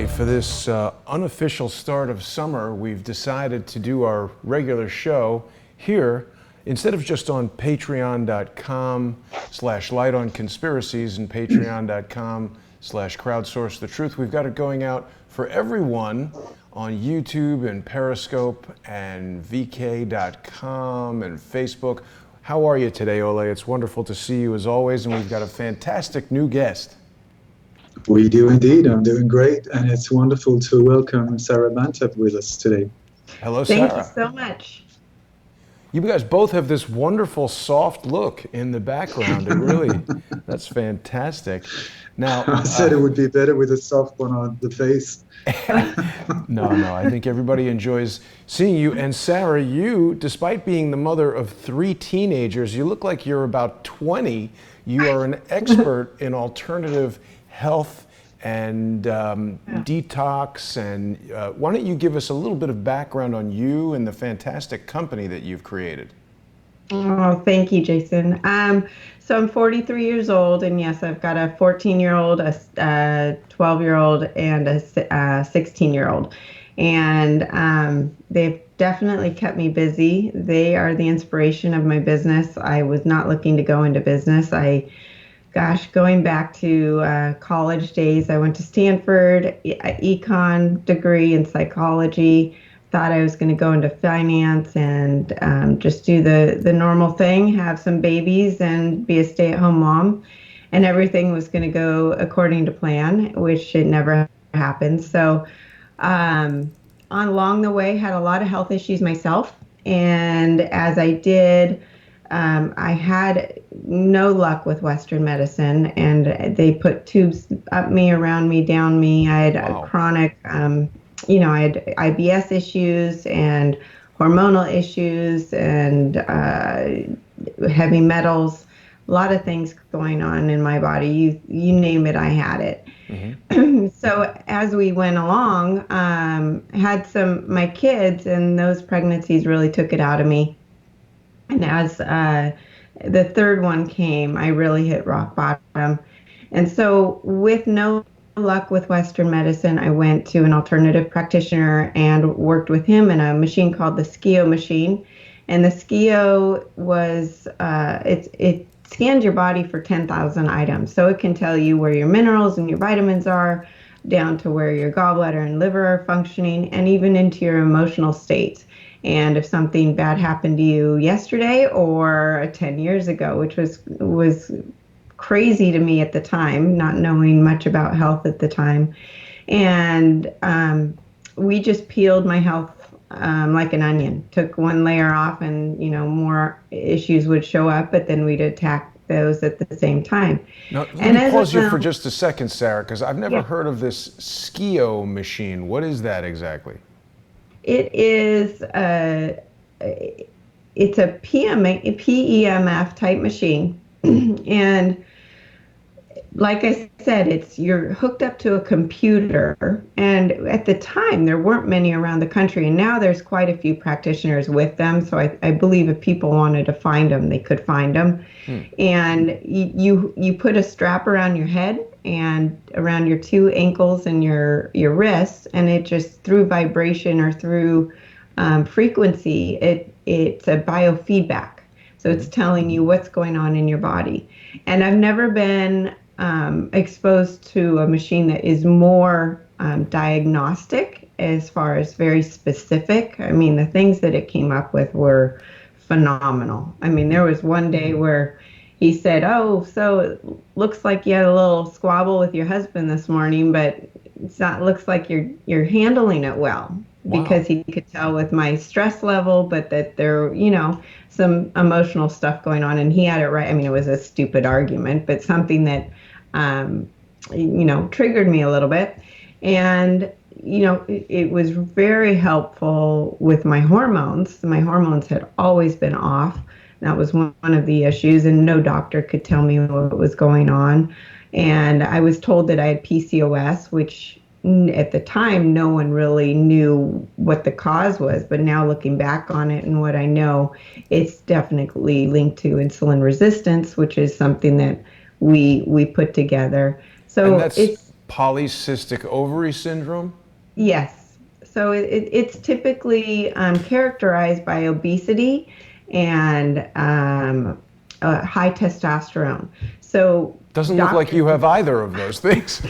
Ole, for this unofficial start of summer, we've decided to do our regular show here instead of just on patreon.com/lightonconspiracies and patreon.com/crowdsource the truth. We've got it going out for everyone on YouTube and Periscope and vk.com and Facebook. How are you today, Ole? It's wonderful to see you as always, and we've got a fantastic new guest. We do indeed. I'm doing great, and it's wonderful to welcome Sara Banta with us today. Hello, Sara. Thank you so much. You guys both have this wonderful soft look in the background. It really, that's fantastic. Now, I said it would be better with a soft one on the face. No, I think everybody enjoys seeing you. And Sara, you, despite being the mother of 3 teenagers, you look like you're about 20. You are an expert in alternative health and detox. And why don't you give us a little bit of background on you and the fantastic company that you've created? Oh, thank you, Jason. So I'm 43 years old, and yes, I've got a 14-year-old, a 12-year-old, and a 16-year-old. And they've definitely kept me busy. They are the inspiration of my business. I was not looking to go into business. Going back to college days, I went to Stanford, econ degree in psychology. Thought I was going to go into finance and just do the normal thing, have some babies and be a stay-at-home mom. And everything was going to go according to plan, which it never happened. So along the way, had a lot of health issues myself. And as I did, I had no luck with Western medicine, and they put tubes up me, around me, down me. I had chronic, I had IBS issues and hormonal issues and heavy metals, a lot of things going on in my body. You name it, I had it. Mm-hmm. So as we went along, had my kids, and those pregnancies really took it out of me. And as the third one came, I really hit rock bottom. And so with no luck with Western medicine, I went to an alternative practitioner and worked with him in a machine called the SCIO machine. And the SCIO was, it scans your body for 10,000 items. So it can tell you where your minerals and your vitamins are, down to where your gallbladder and liver are functioning, and even into your emotional state. And if something bad happened to you yesterday or 10 years ago, which was crazy to me at the time, not knowing much about health at the time. And we just peeled my health like an onion, took one layer off, and more issues would show up, but then we'd attack those at the same time. Now, let me pause you for just a second, Sara, because I've never heard of this SCIO machine. What is that exactly? It is it's a PEMF type machine, and like I said, you're hooked up to a computer, and at the time there weren't many around the country, and now there's quite a few practitioners with them. So I believe if people wanted to find them, they could find them. And you put a strap around your head and around your 2 ankles and your wrists, and it just, through vibration or through frequency, it's a biofeedback. So it's telling you what's going on in your body. And I've never been exposed to a machine that is more diagnostic, as far as very specific. I mean, the things that it came up with were phenomenal. I mean, there was one day where he said, "Oh, so it looks like you had a little squabble with your husband this morning, but looks like you're handling it well." Wow. Because he could tell with my stress level, but that there, some emotional stuff going on, and he had it right. I mean, it was a stupid argument, but something that, triggered me a little bit. And, it was very helpful with my hormones. My hormones had always been off. That was one of the issues, and no doctor could tell me what was going on. And I was told that I had PCOS, which at the time, no one really knew what the cause was, but now looking back on it and what I know, it's definitely linked to insulin resistance, which is something that we put together. So and that's it's polycystic ovary syndrome? Yes. So it's typically characterized by obesity and high testosterone. So doesn't look like you have either of those things.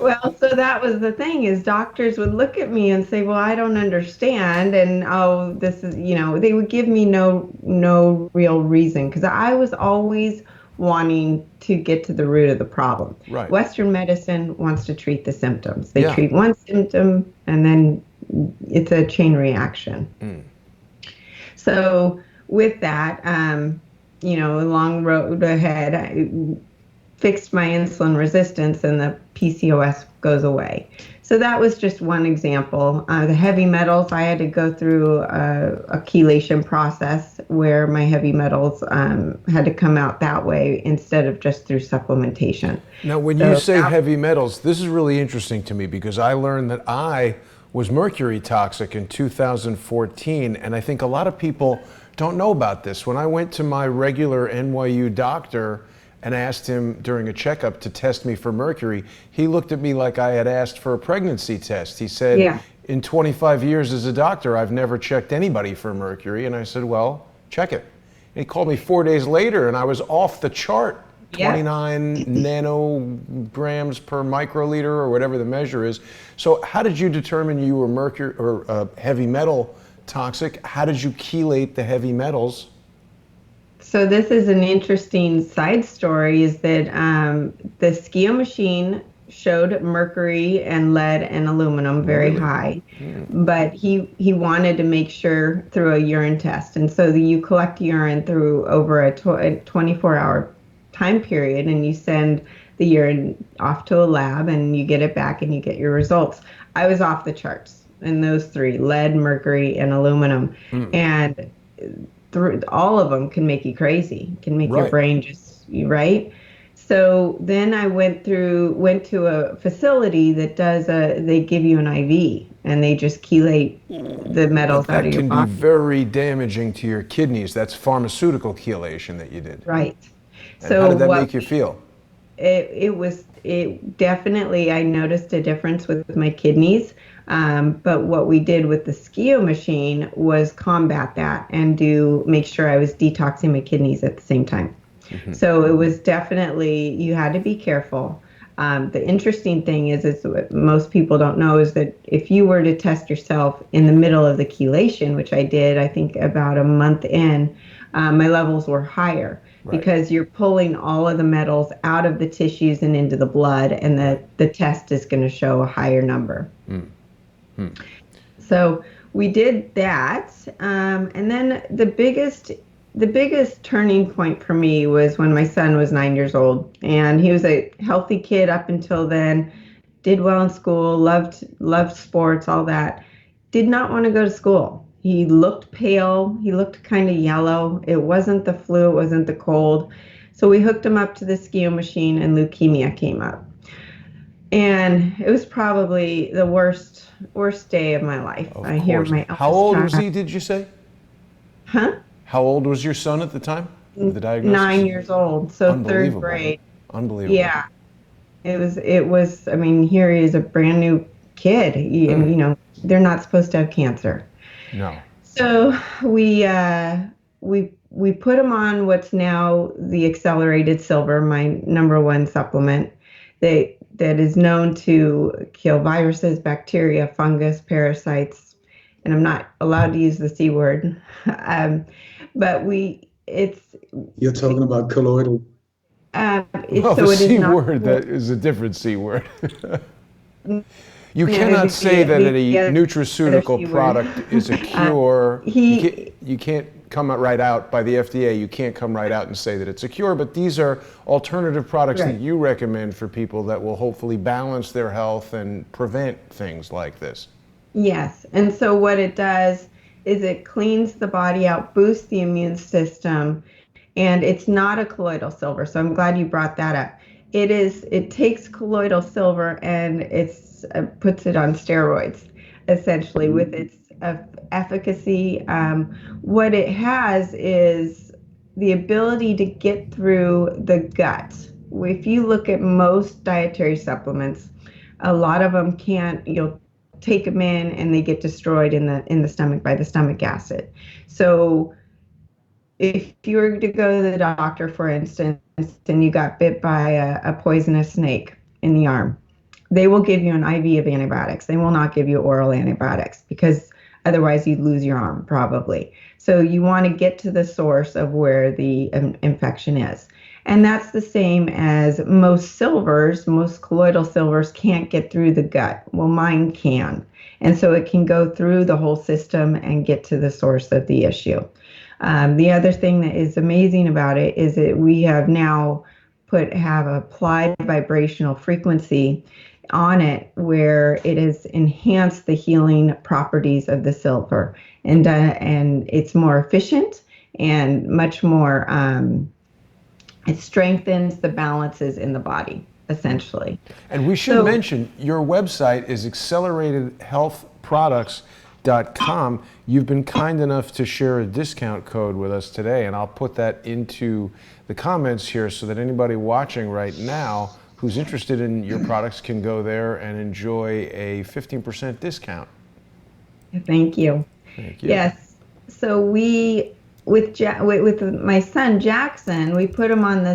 Well, so that was the thing, is doctors would look at me and say, well, I don't understand. And, oh, this is, they would give me no real reason, because I was always wanting to get to the root of the problem. Right. Western medicine wants to treat the symptoms. They treat one symptom and then it's a chain reaction. So with that, a long road ahead, I fixed my insulin resistance and the PCOS goes away. So that was just one example. The heavy metals, I had to go through a chelation process where my heavy metals had to come out that way instead of just through supplementation. Now, when you say heavy metals, this is really interesting to me, because I learned that I was mercury toxic in 2014, and I think a lot of people don't know about this. When I went to my regular NYU doctor and asked him during a checkup to test me for mercury, he looked at me like I had asked for a pregnancy test. He said, in 25 years as a doctor, I've never checked anybody for mercury. And I said, well, check it. And he called me 4 days later and I was off the chart, 29 nanograms per microliter or whatever the measure is. So how did you determine you were mercury or heavy metal toxic? How did you chelate the heavy metals? So this is an interesting side story, is that the Skio machine showed mercury and lead and aluminum very high, but he wanted to make sure through a urine test. And so you collect urine through over a 24-hour time period, and you send the urine off to a lab and you get it back and you get your results. I was off the charts in those three: lead, mercury, and aluminum. And all of them can make you crazy, can make your brain just, right? So then I went to a facility that they give you an IV and they just chelate the metals out of your body. That can be very damaging to your kidneys. That's pharmaceutical chelation that you did. Right. And so how did that make you feel? It definitely, I noticed a difference with my kidneys. But what we did with the Skio machine was combat that and make sure I was detoxing my kidneys at the same time. So it was definitely, you had to be careful. The interesting thing is what most people don't know, is that if you were to test yourself in the middle of the chelation, which I did, I think about a month in, my levels were higher. Because you're pulling all of the metals out of the tissues and into the blood, and the test is going to show a higher number. So we did that, and then the biggest turning point for me was when my son was 9 years old, and he was a healthy kid up until then, did well in school, loved sports, all that. Did not want to go to school. He looked pale. He looked kind of yellow. It wasn't the flu. It wasn't the cold. So we hooked him up to the Skio machine, and leukemia came up. And it was probably the worst day of my life. I hear my eldest How old was he, did you say? Huh? How old was your son at the time? The diagnosis? 9 years old. So third grade. Unbelievable. Yeah. It was, I mean, here he is, a brand new kid. They're not supposed to have cancer. No. So we put him on what's now the accelerated silver, my number one supplement, that is known to kill viruses, bacteria, fungus, parasites, and I'm not allowed to use the C word. But You're talking about colloidal. The C word, that is a different C word. You cannot say that a nutraceutical product is a cure. You can't come right out by the FDA. You can't come right out and say that it's a cure, but these are alternative products that you recommend for people that will hopefully balance their health and prevent things like this. Yes, and so what it does is it cleans the body out, boosts the immune system, and it's not a colloidal silver, so I'm glad you brought that up. It takes colloidal silver and puts it on steroids, essentially, with its efficacy. What it has is the ability to get through the gut. If you look at most dietary supplements, A lot of them can't. You'll take them in and they get destroyed in the stomach by the stomach acid. So if you were to go to the doctor, for instance, and you got bit by a poisonous snake in the arm, they will give you an IV of antibiotics. They will not give you oral antibiotics because otherwise you'd lose your arm probably. So you want to get to the source of where the infection is. And that's the same as most silvers. Most colloidal silvers can't get through the gut. Well, mine can. And so it can go through the whole system and get to the source of the issue. The other thing that is amazing about it is that we have now have applied vibrational frequency on it where it has enhanced the healing properties of the silver, and it's more efficient and much more. It strengthens the balances in the body, essentially. And we should mention your website is acceleratedhealthproducts.com. You've been kind enough to share a discount code with us today, and I'll put that into the comments here so that anybody watching right now who's interested in your products can go there and enjoy a 15% discount. Thank you. Thank you. Yes. So with my son Jackson, we put him on the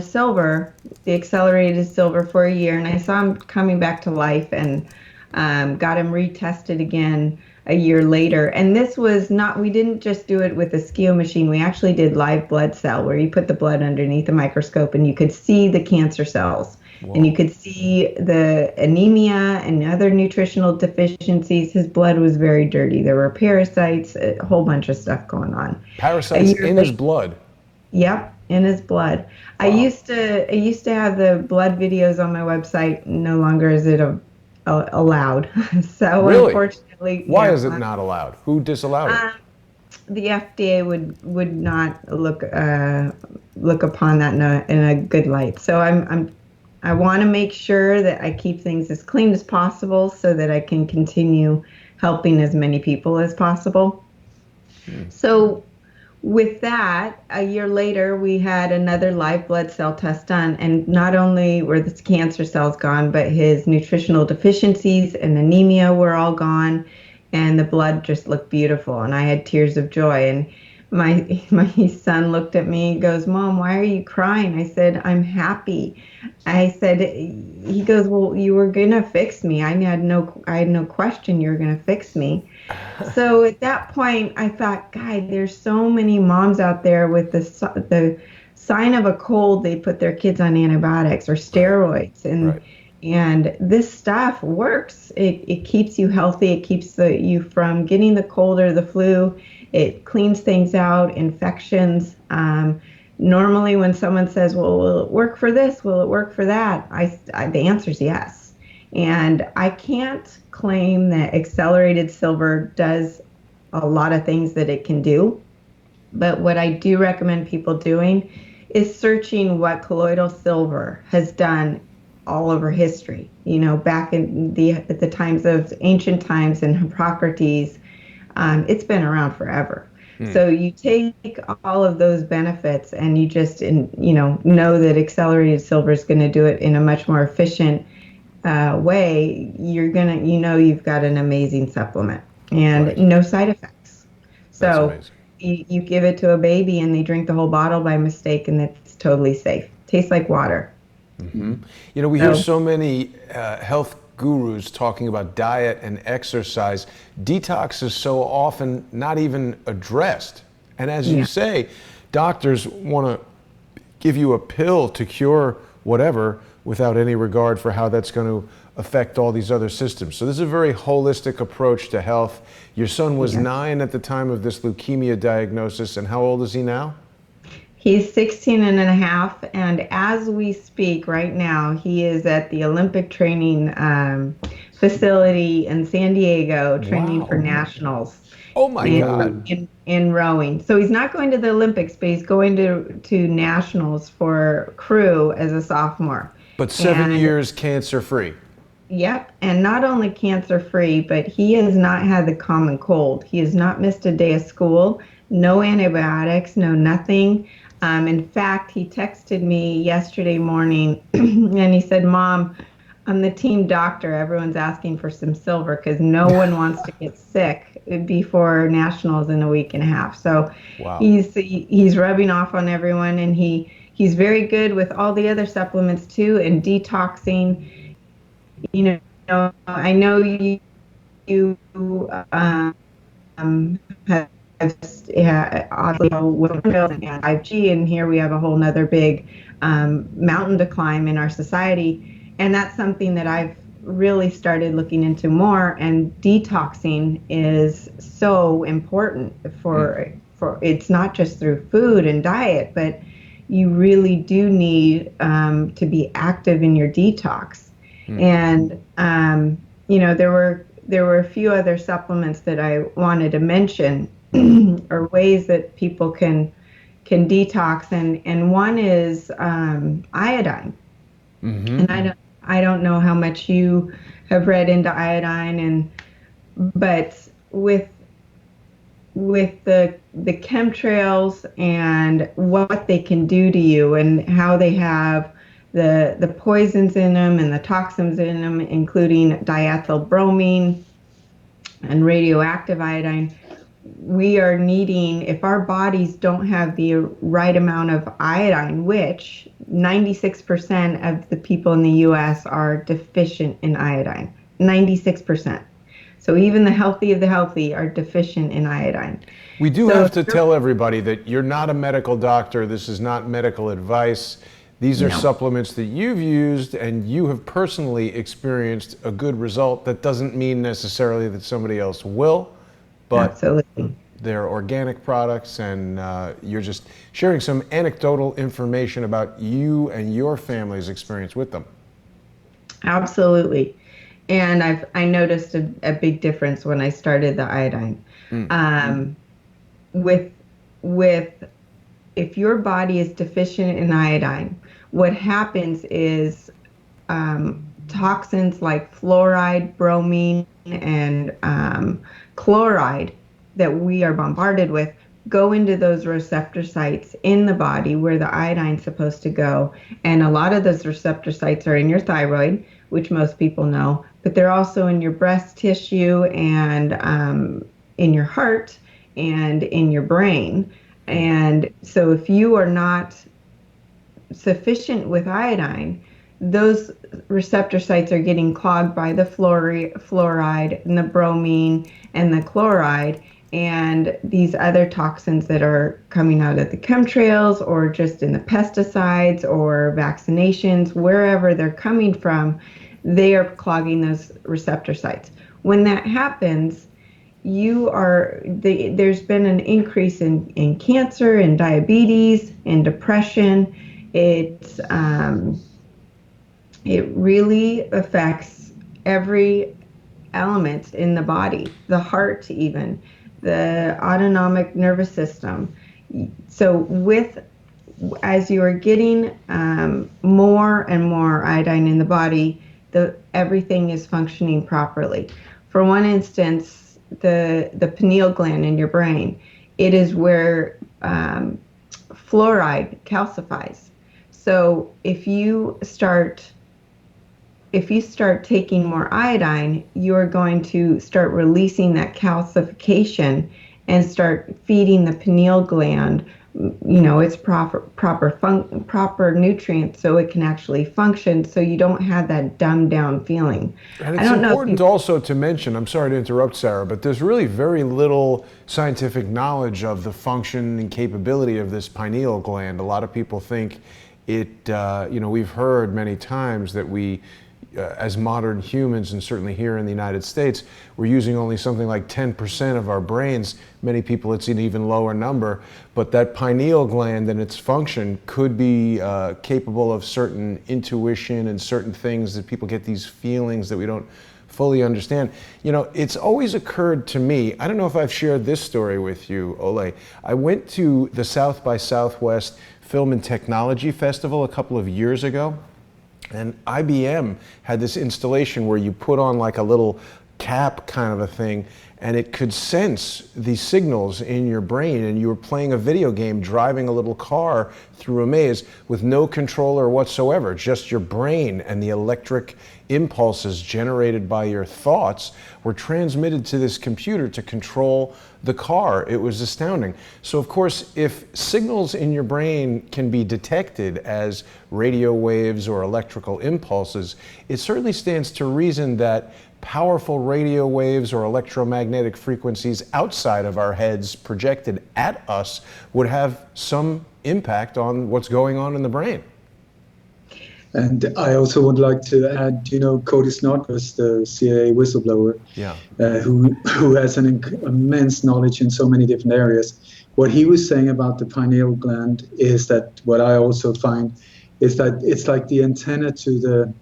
accelerated silver for a year, and I saw him coming back to life, and got him retested again a year later. And this was we didn't just do it with a skeo machine. We actually did live blood cell, where you put the blood underneath a microscope and you could see the cancer cells. Whoa. And you could see the anemia and other nutritional deficiencies. His blood was very dirty. There were parasites, a whole bunch of stuff going on. Parasites in his blood? Yep, in his blood. Wow. I used to have the blood videos on my website. No longer is it allowed. So really? Unfortunately. Why is it not allowed? Who disallowed it? The FDA would not look upon that in a good light. So I want to make sure that I keep things as clean as possible so that I can continue helping as many people as possible. So with that, a year later, we had another live blood cell test done, and not only were the cancer cells gone, but his nutritional deficiencies and anemia were all gone, and the blood just looked beautiful, and I had tears of joy. And my son looked at me and goes, "Mom, why are you crying?" I said, "I'm happy." He goes, "Well, you were gonna fix me. I had no question you were gonna fix me." So at that point, I thought, God, there's so many moms out there with the sign of a cold, they put their kids on antibiotics or steroids, and this stuff works. It keeps you healthy. It keeps you from getting the cold or the flu. It cleans things out, infections. Normally when someone says, well, will it work for this? Will it work for that? The answer is yes. And I can't claim that accelerated silver does a lot of things that it can do. But what I do recommend people doing is searching what colloidal silver has done all over history. You know, back in the times of ancient times and Hippocrates, it's been around forever. So you take all of those benefits and you just, know that accelerated silver is going to do it in a much more efficient way. You're going to, you've got an amazing supplement and no side effects. So you give it to a baby and they drink the whole bottle by mistake, and it's totally safe. Tastes like water. Mm-hmm. We hear so many health gurus talking about diet and exercise. Detox is so often not even addressed. And as you say, doctors want to give you a pill to cure whatever without any regard for how that's going to affect all these other systems. So this is a very holistic approach to health. Your son was 9 at the time of this leukemia diagnosis, and how old is he now? He's 16 and a half, and as we speak right now, he is at the Olympic training facility in San Diego training for nationals. Oh my God. In rowing. So he's not going to the Olympics, but he's going to nationals for crew as a sophomore. But 7 years cancer-free. Yep, and not only cancer-free, but he has not had the common cold. He has not missed a day of school, no antibiotics, no nothing. In fact, he texted me yesterday morning and he said, "Mom, I'm the team doctor. Everyone's asking for some silver because no one wants to get sick before nationals in a week and a half. So Wow. he's rubbing off on everyone, and he's very good with all the other supplements too, and detoxing. I know you have, yeah, obviously with and 5G, and here we have a whole nother big mountain to climb in our society, and that's something that I've really started looking into more. And detoxing is so important for it's not just through food and diet, but you really do need to be active in your detox. And there were a few other supplements that I wanted to mention or ways that people can detox, and one is iodine. And I don't know how much you have read into iodine, but with the chemtrails and what they can do to you, and how they have the poisons in them and the toxins in them, including diethylbromine and radioactive iodine, we are needing, if our bodies don't have the right amount of iodine, which 96% of the people in the US are deficient in iodine, 96%. So even the healthy of the healthy are deficient in iodine. We do have to tell everybody that you're not a medical doctor. This is not medical advice. These are supplements that you've used and you have personally experienced a good result. That doesn't mean necessarily that somebody else will, but absolutely, they're organic products, and you're just sharing some anecdotal information about you and your family's experience with them. Absolutely. And I noticed a big difference when I started the iodine. With if your body is deficient in iodine, what happens is toxins like fluoride, bromine, and chloride that we are bombarded with go into those receptor sites in the body where the iodine is supposed to go. And a lot of those receptor sites are in your thyroid, which most people know, but they're also in your breast tissue and in your heart and in your brain. And so if you are not sufficient with iodine, those receptor sites are getting clogged by the fluoride and the bromine and the chloride and these other toxins that are coming out of the chemtrails or just in the pesticides or vaccinations, wherever they're coming from, they are clogging those receptor sites. When that happens, there's been an increase in cancer and diabetes and depression. It really affects every element in the body, the heart even, the autonomic nervous system. So as you are getting more and more iodine in the body, everything is functioning properly. For one instance, the pineal gland in your brain, it is where fluoride calcifies. So if you start taking more iodine, you're going to start releasing that calcification and start feeding the pineal gland, its proper nutrients so it can actually function, so you don't have that dumbed down feeling. And it's important also to mention, I'm sorry to interrupt, Sarah, but there's really very little scientific knowledge of the function and capability of this pineal gland. A lot of people think we've heard many times that we, as modern humans, and certainly here in the United States, we're using only something like 10% of our brains. Many people, it's an even lower number. But that pineal gland and its function could be capable of certain intuition and certain things that people get these feelings that we don't fully understand. It's always occurred to me, I don't know if I've shared this story with you, Ole. I went to the South by Southwest Film and Technology Festival a couple of years ago. And IBM had this installation where you put on like a little cap kind of a thing, and it could sense the signals in your brain, and you were playing a video game, driving a little car through a maze with no controller whatsoever, just your brain, and the electric impulses generated by your thoughts were transmitted to this computer to control the car. It was astounding. So of course, if signals in your brain can be detected as radio waves or electrical impulses, it certainly stands to reason that powerful radio waves or electromagnetic frequencies outside of our heads projected at us would have some impact on what's going on in the brain. And I also would like to add, Cody Snodgrass, the CIA whistleblower, who has an immense knowledge in so many different areas. What he was saying about the pineal gland is that what I also find is that it's like the antenna to the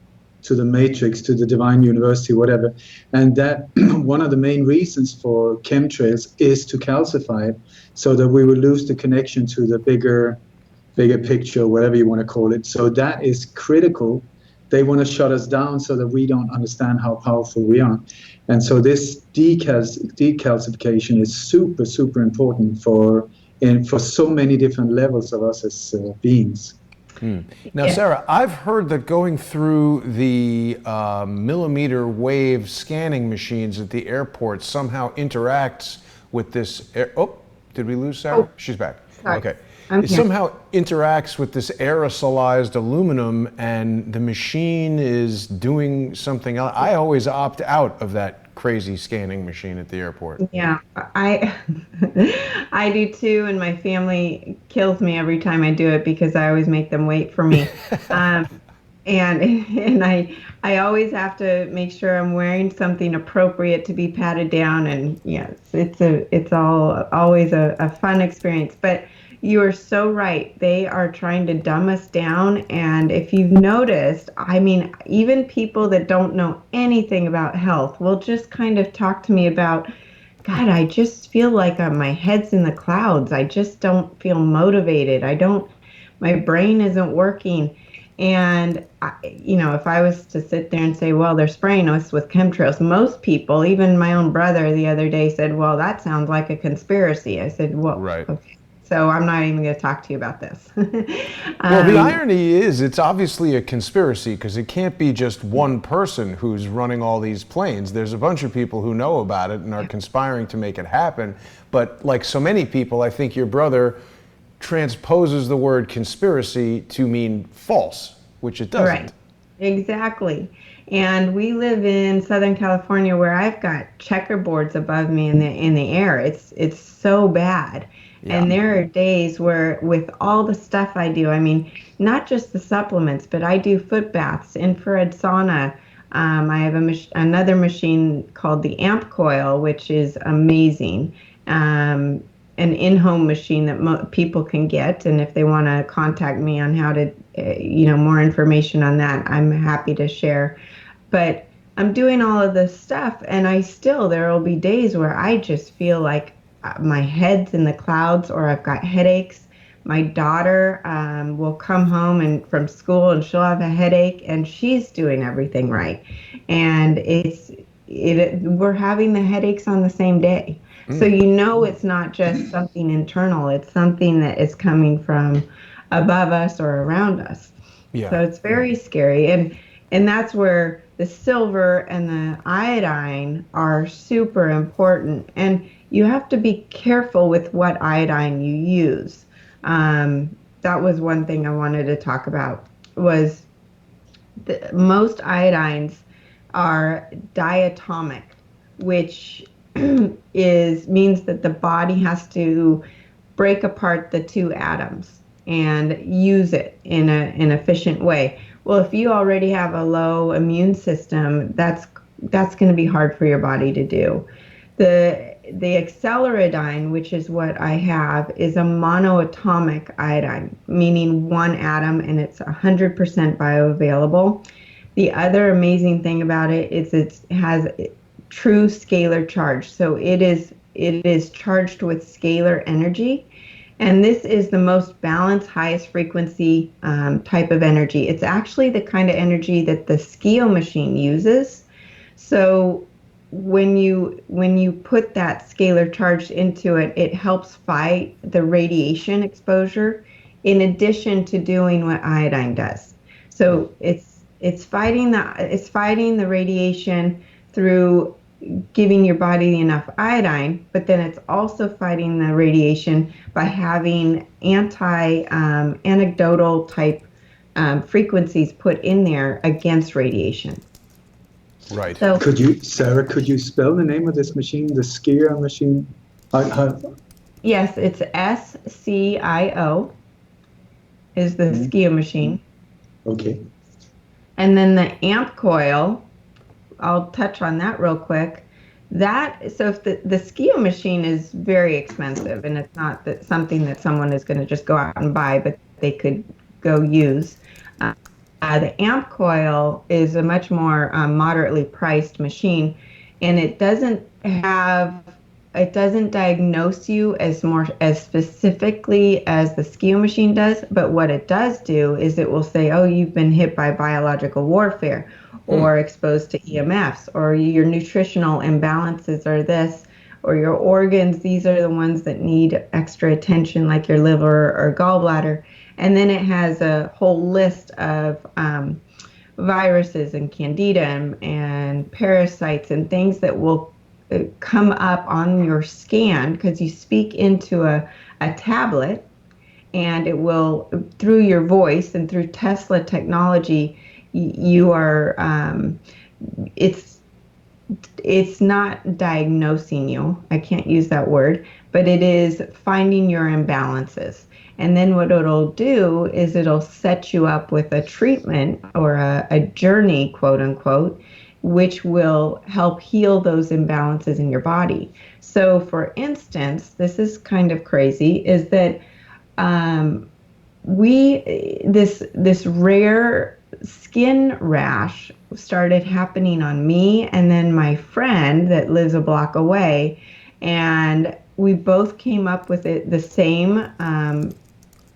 matrix, to the divine university, whatever. And that one of the main reasons for chemtrails is to calcify it so that we will lose the connection to the bigger picture, whatever you want to call it. So that is critical. They want to shut us down so that we don't understand how powerful we are. And so this decalcification is super, super important for so many different levels of us as beings. Now, Sara, I've heard that going through the millimeter wave scanning machines at the airport somehow interacts with this. Did we lose Sara? Oh, she's back. sorry. Okay. I'm It here. somehow interacts with this aerosolized aluminum, and the machine is doing something else. I always opt out of that crazy scanning machine at the airport. Yeah, I I do too, and my family kills me every time I do it because I always make them wait for me. And I always have to make sure I'm wearing something appropriate to be patted down. And yes, it's always a fun experience. But you are so right. They are trying to dumb us down. And if you've noticed, I mean, even people that don't know anything about health will just kind of talk to me about, God, I just feel like my head's in the clouds. I just don't feel motivated. My brain isn't working. And, if I was to sit there and say, well, they're spraying us with chemtrails, most people, even my own brother the other day said, well, that sounds like a conspiracy. I said, well, Right. okay. So I'm not even going to talk to you about this. Well, the irony is it's obviously a conspiracy because it can't be just one person who's running all these planes. There's a bunch of people who know about it and are conspiring to make it happen. But like so many people, I think your brother transposes the word conspiracy to mean false, which it doesn't. Right. Exactly. And we live in Southern California where I've got checkerboards above me in the air. It's so bad. Yeah. And there are days where with all the stuff I do, I mean, not just the supplements, but I do foot baths, infrared sauna. I have another machine called the Amp Coil, which is amazing. An in-home machine that people can get. And if they want to contact me on how to, more information on that, I'm happy to share. But I'm doing all of this stuff, and there will be days where I just feel like my head's in the clouds, or I've got headaches. My daughter will come home from school and she'll have a headache, and she's doing everything right. And we're having the headaches on the same day. So it's not just something internal, it's something that is coming from above us or around us. Yeah. So it's very scary. And that's where the silver and the iodine are super important. And you have to be careful with what iodine you use. That was one thing I wanted to talk about, was most iodines are diatomic, which means that the body has to break apart the two atoms and use it in an efficient way. Well, if you already have a low immune system, that's going to be hard for your body to do. The acceleridine, which is what I have, is a monoatomic iodine, meaning one atom, and it's 100% bioavailable. The other amazing thing about it is it has true scalar charge. So it is charged with scalar energy. And this is the most balanced, highest frequency type of energy. It's actually the kind of energy that the skio machine uses. So when you put that scalar charge into it, it helps fight the radiation exposure in addition to doing what iodine does. So it's fighting the radiation through giving your body enough iodine, but then it's also fighting the radiation by having anecdotal type frequencies put in there against radiation. Right. So, Sarah, could you spell the name of this machine, the SCIO machine? Yes, it's SCIO is the SCIO machine. Okay. And then the amp coil, I'll touch on that real quick. So if the SCIO machine is very expensive, and it's not something that someone is going to just go out and buy, but they could go use. The amp coil is a much more moderately priced machine, and it doesn't diagnose you as specifically as the SCIO machine does. But what it does do is it will say, oh, you've been hit by biological warfare, or exposed to EMFs, or your nutritional imbalances are this, or your organs, these are the ones that need extra attention, like your liver or gallbladder. And then it has a whole list of viruses and candida and parasites and things that will come up on your scan, because you speak into a tablet, and it will, through your voice and through Tesla technology, you are, it's not diagnosing you, I can't use that word, but it is finding your imbalances. And then what it'll do is it'll set you up with a treatment or a journey, quote unquote, which will help heal those imbalances in your body. So for instance, this is kind of crazy, is that this rare skin rash started happening on me and then my friend that lives a block away, and we both came up with the same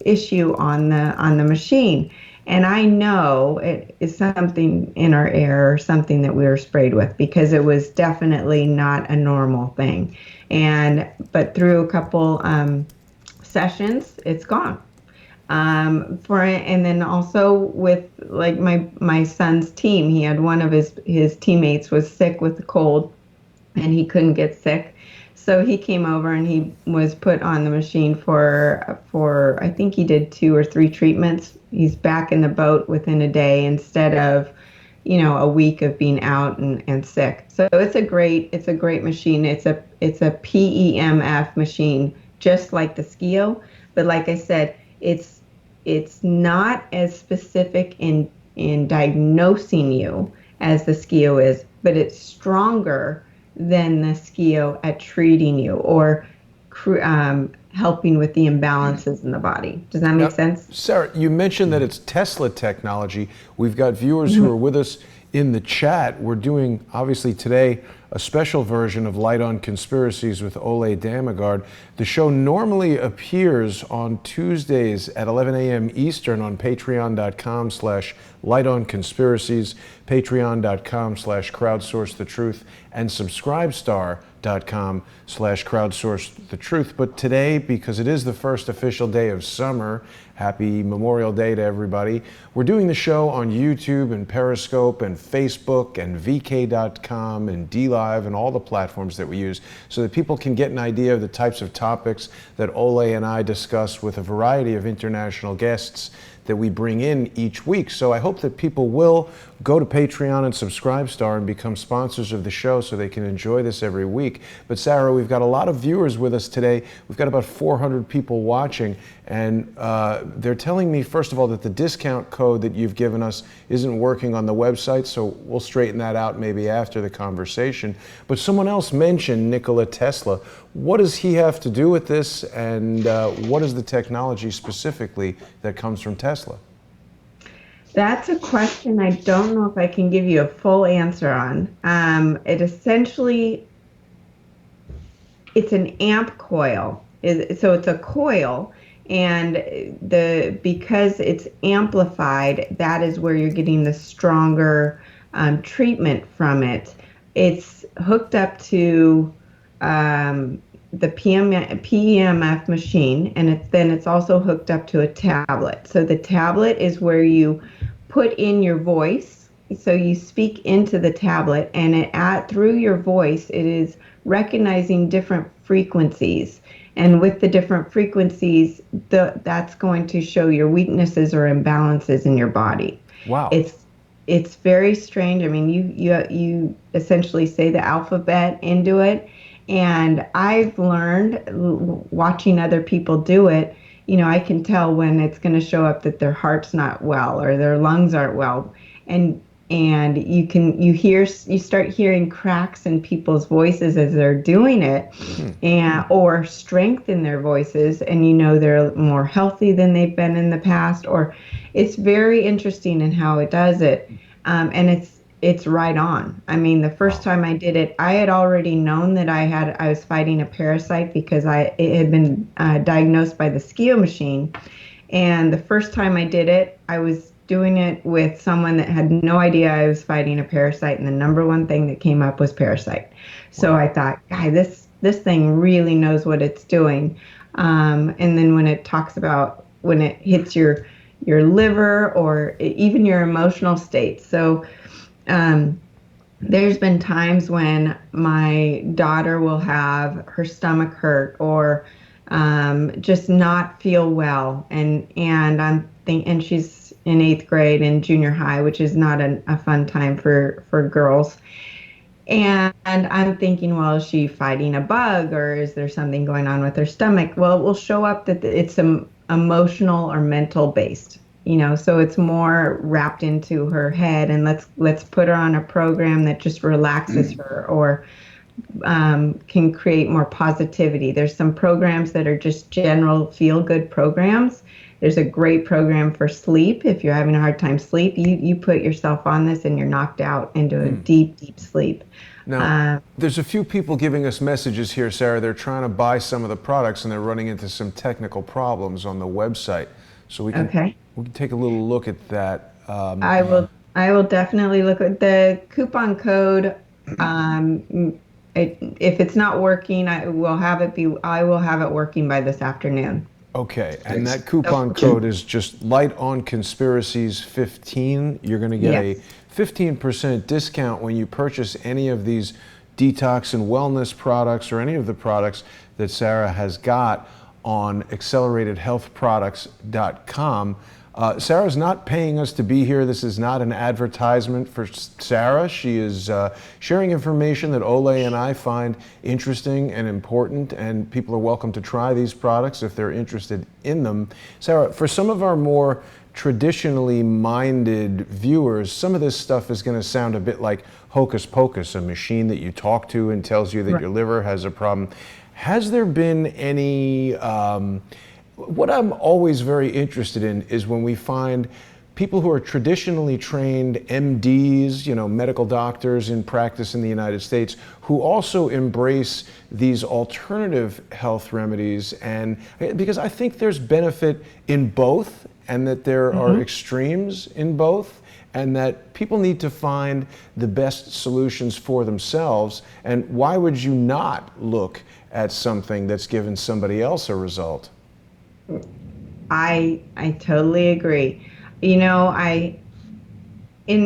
issue on the machine. And I know it is something in our air or something that we were sprayed with, because it was definitely not a normal thing. But through a couple sessions, it's gone. And then also with like my son's team, he had one of his teammates was sick with a cold, and he couldn't get sick. So he came over and he was put on the machine for I think he did 2 or 3 treatments. He's back in the boat within a day instead of, a week of being out and sick. So it's a great machine. It's a PEMF machine, just like the SCIO. But like I said, it's not as specific in diagnosing you as the SCIO is, but it's stronger than the SCIO at treating you or helping with the imbalances in the body. Does that make sense? Sarah, you mentioned that it's Tesla technology. We've got viewers who are with us in the chat. We're doing, obviously today, a special version of Light on Conspiracies with Ole Dammegard. The show normally appears on Tuesdays at 11 a.m. Eastern on patreon.com/lightonconspiracies, patreon.com/crowdsourcethetruth, and subscribestar.com/crowdsourcethetruth. But today, because it is the first official day of summer, happy Memorial Day to everybody, we're doing the show on YouTube and Periscope and Facebook and VK.com and DLive and all the platforms that we use, so that people can get an idea of the types of topics that Ole and I discuss with a variety of international guests that we bring in each week. So I hope that people will go to Patreon and Subscribestar and become sponsors of the show so they can enjoy this every week. But Sarah, we've got a lot of viewers with us today. We've got about 400 people watching, and they're telling me, first of all, that the discount code that you've given us isn't working on the website, so we'll straighten that out maybe after the conversation. But someone else mentioned Nikola Tesla. What does he have to do with this, and what is the technology specifically that comes from Tesla? That's a question I don't know if I can give you a full answer on. It essentially, it's an amp coil. So it's a coil, and because it's amplified, that is where you're getting the stronger treatment from it. it's hooked up to the PEMF machine, and it's also hooked up to a tablet. So the tablet is where you put in your voice. So you speak into the tablet, and through your voice, it is recognizing different frequencies. And with the different frequencies, that's going to show your weaknesses or imbalances in your body. Wow. It's very strange. I mean, you essentially say the alphabet into it. And I've learned watching other people do it, I can tell when it's going to show up that their heart's not well or their lungs aren't well. And you start hearing cracks in people's voices as they're doing it, or strength in their voices, and they're more healthy than they've been in the past. Or it's very interesting in how it does it, and it's right on. I mean, the first time I did it, I had already known that I was fighting a parasite because it had been diagnosed by the Skio machine, and the first time I did it, I was doing it with someone that had no idea I was fighting a parasite, and the number one thing that came up was parasite. So I thought, God, this thing really knows what it's doing. And then when it talks about when it hits your liver or even your emotional state. So there's been times when my daughter will have her stomach hurt or just not feel well, and she's in 8th grade and junior high, which is not a fun time for girls. And I'm thinking, well, is she fighting a bug or is there something going on with her stomach? Well, it will show up that it's emotional or mental based, so it's more wrapped into her head, and let's put her on a program that just relaxes her or can create more positivity. There's some programs that are just general feel-good programs. There's a great program for sleep. If you're having a hard time sleep, you put yourself on this and you're knocked out into a deep, deep sleep. Now, there's a few people giving us messages here, Sara. They're trying to buy some of the products and they're running into some technical problems on the website. So we can take a little look at that. I will definitely look at the coupon code. If it's not working, I will have it working by this afternoon. Okay, and that coupon code is just Light on Conspiracies 15. You're going to get a 15% discount when you purchase any of these detox and wellness products or any of the products that Sara has got on acceleratedhealthproducts.com. Sara's not paying us to be here. This is not an advertisement for Sara. She is sharing information that Ole and I find interesting and important, and people are welcome to try these products if they're interested in them. Sara, for some of our more traditionally minded viewers, some of this stuff is going to sound a bit like hocus pocus, a machine that you talk to and tells you that your liver has a problem. Has there been any... what I'm always very interested in is when we find people who are traditionally trained MDs, medical doctors in practice in the United States, who also embrace these alternative health remedies, and because I think there's benefit in both, and that there are extremes in both, and that people need to find the best solutions for themselves. And why would you not look at something that's given somebody else a result? I totally agree. In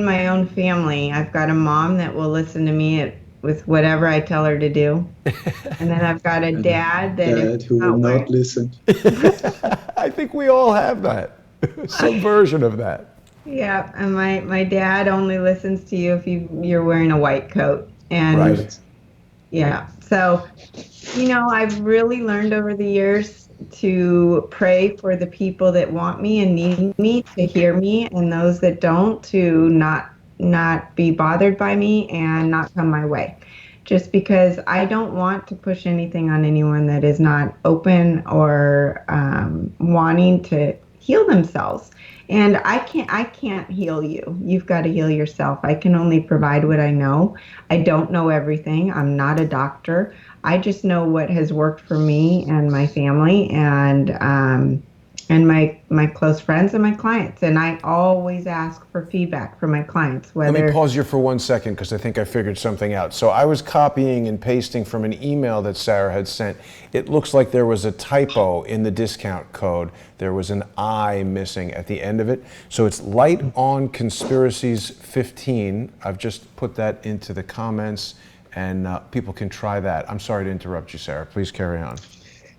my own family, I've got a mom that will listen to me with whatever I tell her to do. And then I've got a dad who will not listen. I think we all have that. Some version of that. Yeah, and my dad only listens to you if you're wearing a white coat. And yeah, so, I've really learned over the years to pray for the people that want me and need me to hear me, and those that don't to not be bothered by me and not come my way. Just because I don't want to push anything on anyone that is not open or wanting to heal themselves. And I can't heal you. You've got to heal yourself. I can only provide what I know. I don't know everything. I'm not a doctor. I just know what has worked for me and my family, and and my close friends and my clients. And I always ask for feedback from my clients. Let me pause you for 1 second because I think I figured something out. So I was copying and pasting from an email that Sara had sent. It looks like there was a typo in the discount code. There was an I missing at the end of it. So it's Light on Conspiracies 15. I've just put that into the comments, and people can try that. I'm sorry to interrupt you, Sara. Please carry on.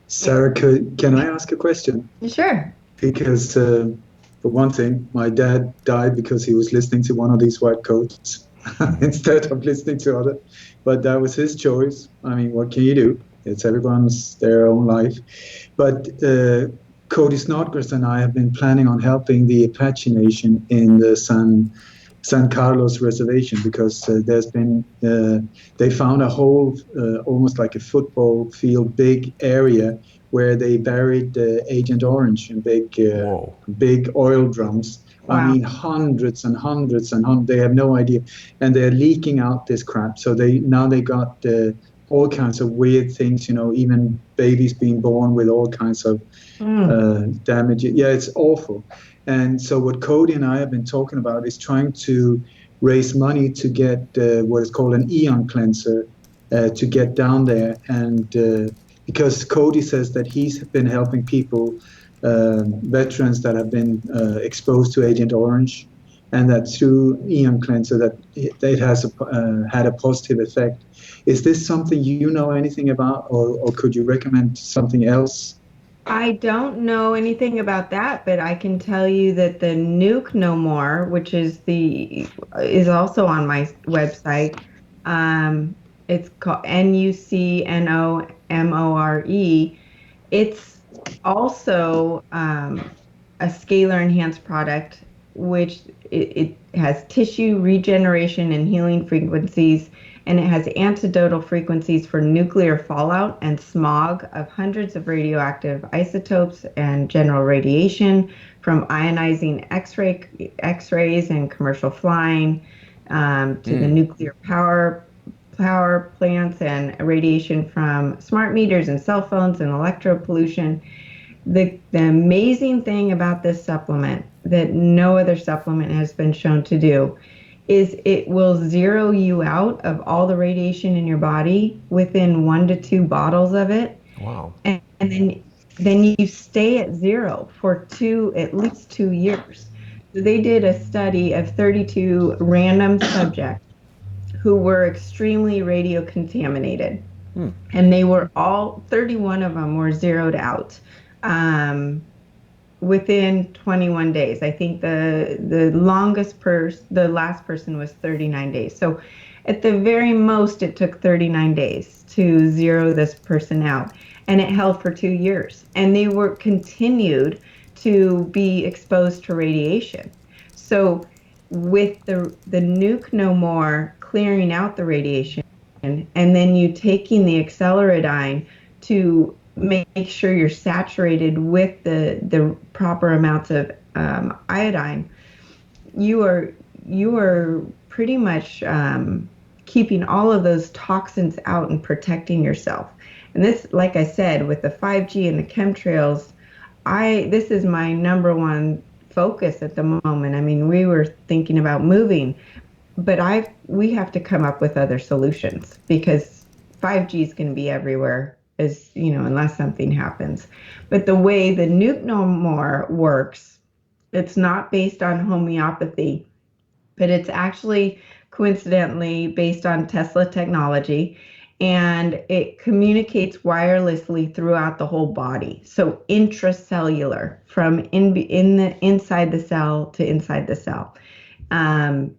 Sara, can I ask a question? Sure. Because for one thing, my dad died because he was listening to one of these white coats instead of listening to other. But that was his choice. I mean, what can you do? It's everyone's their own life. But Cody Snodgrass and I have been planning on helping the Apache Nation in the San Carlos reservation, because there's been they found a whole almost like a football field big area where they buried Agent Orange in big oil drums. Wow. I mean, hundreds and hundreds and hundreds. They have no idea, and they're leaking out this crap. So they got all kinds of weird things, even babies being born with all kinds of damage. Yeah, it's awful. And so what Cody and I have been talking about is trying to raise money to get what is called an ion cleanser to get down there. And because Cody says that he's been helping people, veterans that have been exposed to Agent Orange, and that through ion cleanser that it has had a positive effect. Is this something you know anything about, or could you recommend something else? I don't know anything about that, but I can tell you that the Nuke No More, which is also on my website. It's called NUCNOMORE. It's also a scalar enhanced product, which it has tissue regeneration and healing frequencies, and it has antidotal frequencies for nuclear fallout and smog of hundreds of radioactive isotopes and general radiation from ionizing X-rays and commercial flying to the nuclear power plants and radiation from smart meters and cell phones and electro pollution. The amazing thing about this supplement that no other supplement has been shown to do is it will zero you out of all the radiation in your body within 1 to 2 bottles of it. Wow. And then you stay at zero for at least 2 years. So they did a study of 32 random subjects who were extremely radio contaminated. And they were 31 of them were zeroed out within 21 days. I think the last person was 39 days. So at the very most, it took 39 days to zero this person out, and it held for 2 years. And they were continued to be exposed to radiation. So with the Nuke No More clearing out the radiation, and then you taking the acceleridine to make sure you're saturated with the proper amounts of iodine, you are pretty much keeping all of those toxins out and protecting yourself. And this, like I said, with the 5G and the chemtrails, this is my number one focus at the moment. I mean, we were thinking about moving, but we have to come up with other solutions, because 5G is going to be everywhere, unless something happens. But the way the Nuke No More works, it's not based on homeopathy, but it's actually coincidentally based on Tesla technology, and it communicates wirelessly throughout the whole body. So intracellular, from inside the cell to inside the cell. And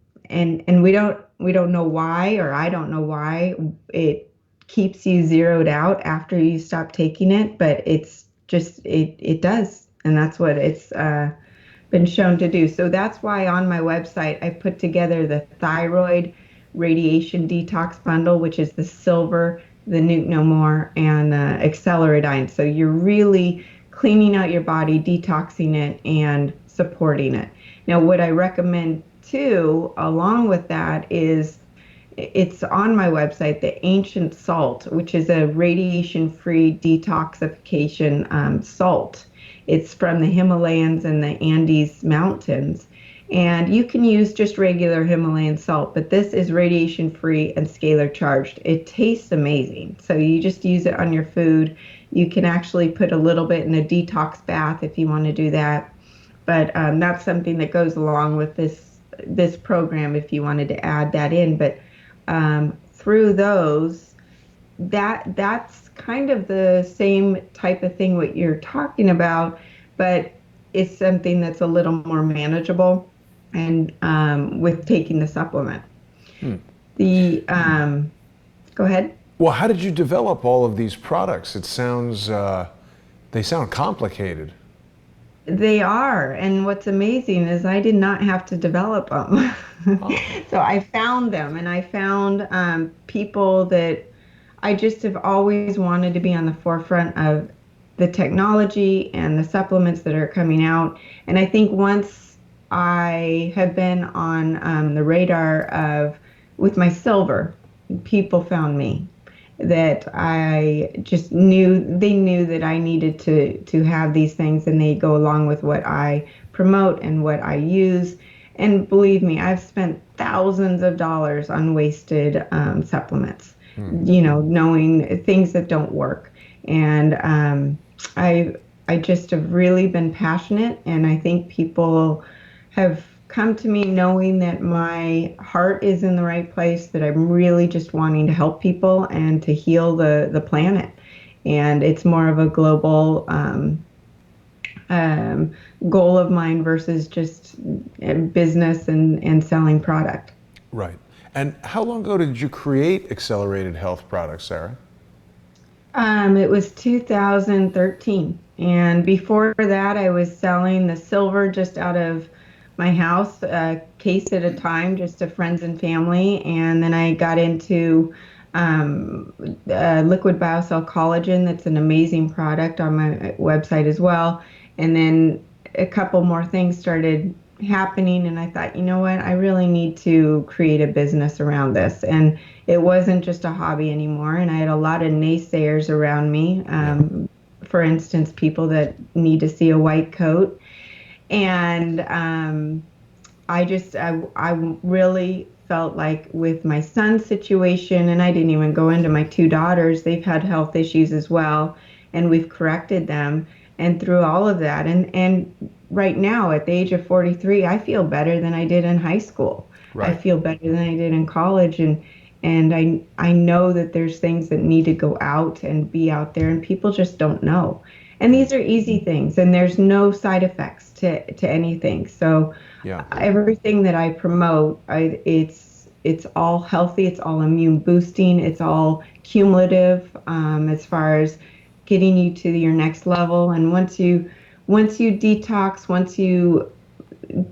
we don't know why, or I don't know why it keeps you zeroed out after you stop taking it, but it's just, it does. And that's what it's been shown to do. So that's why on my website, I put together the thyroid radiation detox bundle, which is the silver, the Nuke No More, and the acceleridine. So you're really cleaning out your body, detoxing it, and supporting it. Now, what I recommend too, along with that, is it's on my website, the Ancient Salt, which is a radiation-free detoxification salt. It's from the Himalayas and the Andes Mountains. And you can use just regular Himalayan salt, but this is radiation free and scalar charged. It tastes amazing. So you just use it on your food. You can actually put a little bit in a detox bath if you want to do that. But that's something that goes along with this program if you wanted to add that in. But through those, that's kind of the same type of thing what you're talking about, but it's something that's a little more manageable and with taking the supplement. Go ahead. Well, how did you develop all of these products? It sounds, they sound complicated. They are, and what's amazing is I did not have to develop them. So I found them, and I found people that I just have always wanted to be on the forefront of the technology and the supplements that are coming out. And I think once I have been on the radar of with my silver, people found me. That I just knew that I needed to have these things, and they go along with what I promote and what I use. And believe me, I've spent thousands of dollars on wasted supplements, knowing things that don't work. And I just have really been passionate, and I think people have come to me knowing that my heart is in the right place, that I'm really just wanting to help people and to heal the planet. And it's more of a global goal of mine versus just business and selling product. Right. And how long ago did you create Accelerated Health Products, Sara? It was 2013. And before that, I was selling the silver just out of my house, a case at a time, just to friends and family. And then I got into liquid biocell collagen. That's an amazing product on my website as well. And then a couple more things started happening, and I thought, you know what, I really need to create a business around this. And it wasn't just a hobby anymore. And I had a lot of naysayers around me. For instance, people that need to see a white coat. And I really felt like with my son's situation, and I didn't even go into my two daughters, they've had health issues as well, and we've corrected them. And through all of that, and right now at the age of 43, I feel better than I did in high school. Right. I feel better than I did in college, and I know that there's things that need to go out and be out there, and people just don't know. And these are easy things, and there's no side effects to anything. So everything that I promote, it's all healthy, it's all immune boosting, it's all cumulative as far as getting you to your next level. And once you detox, once you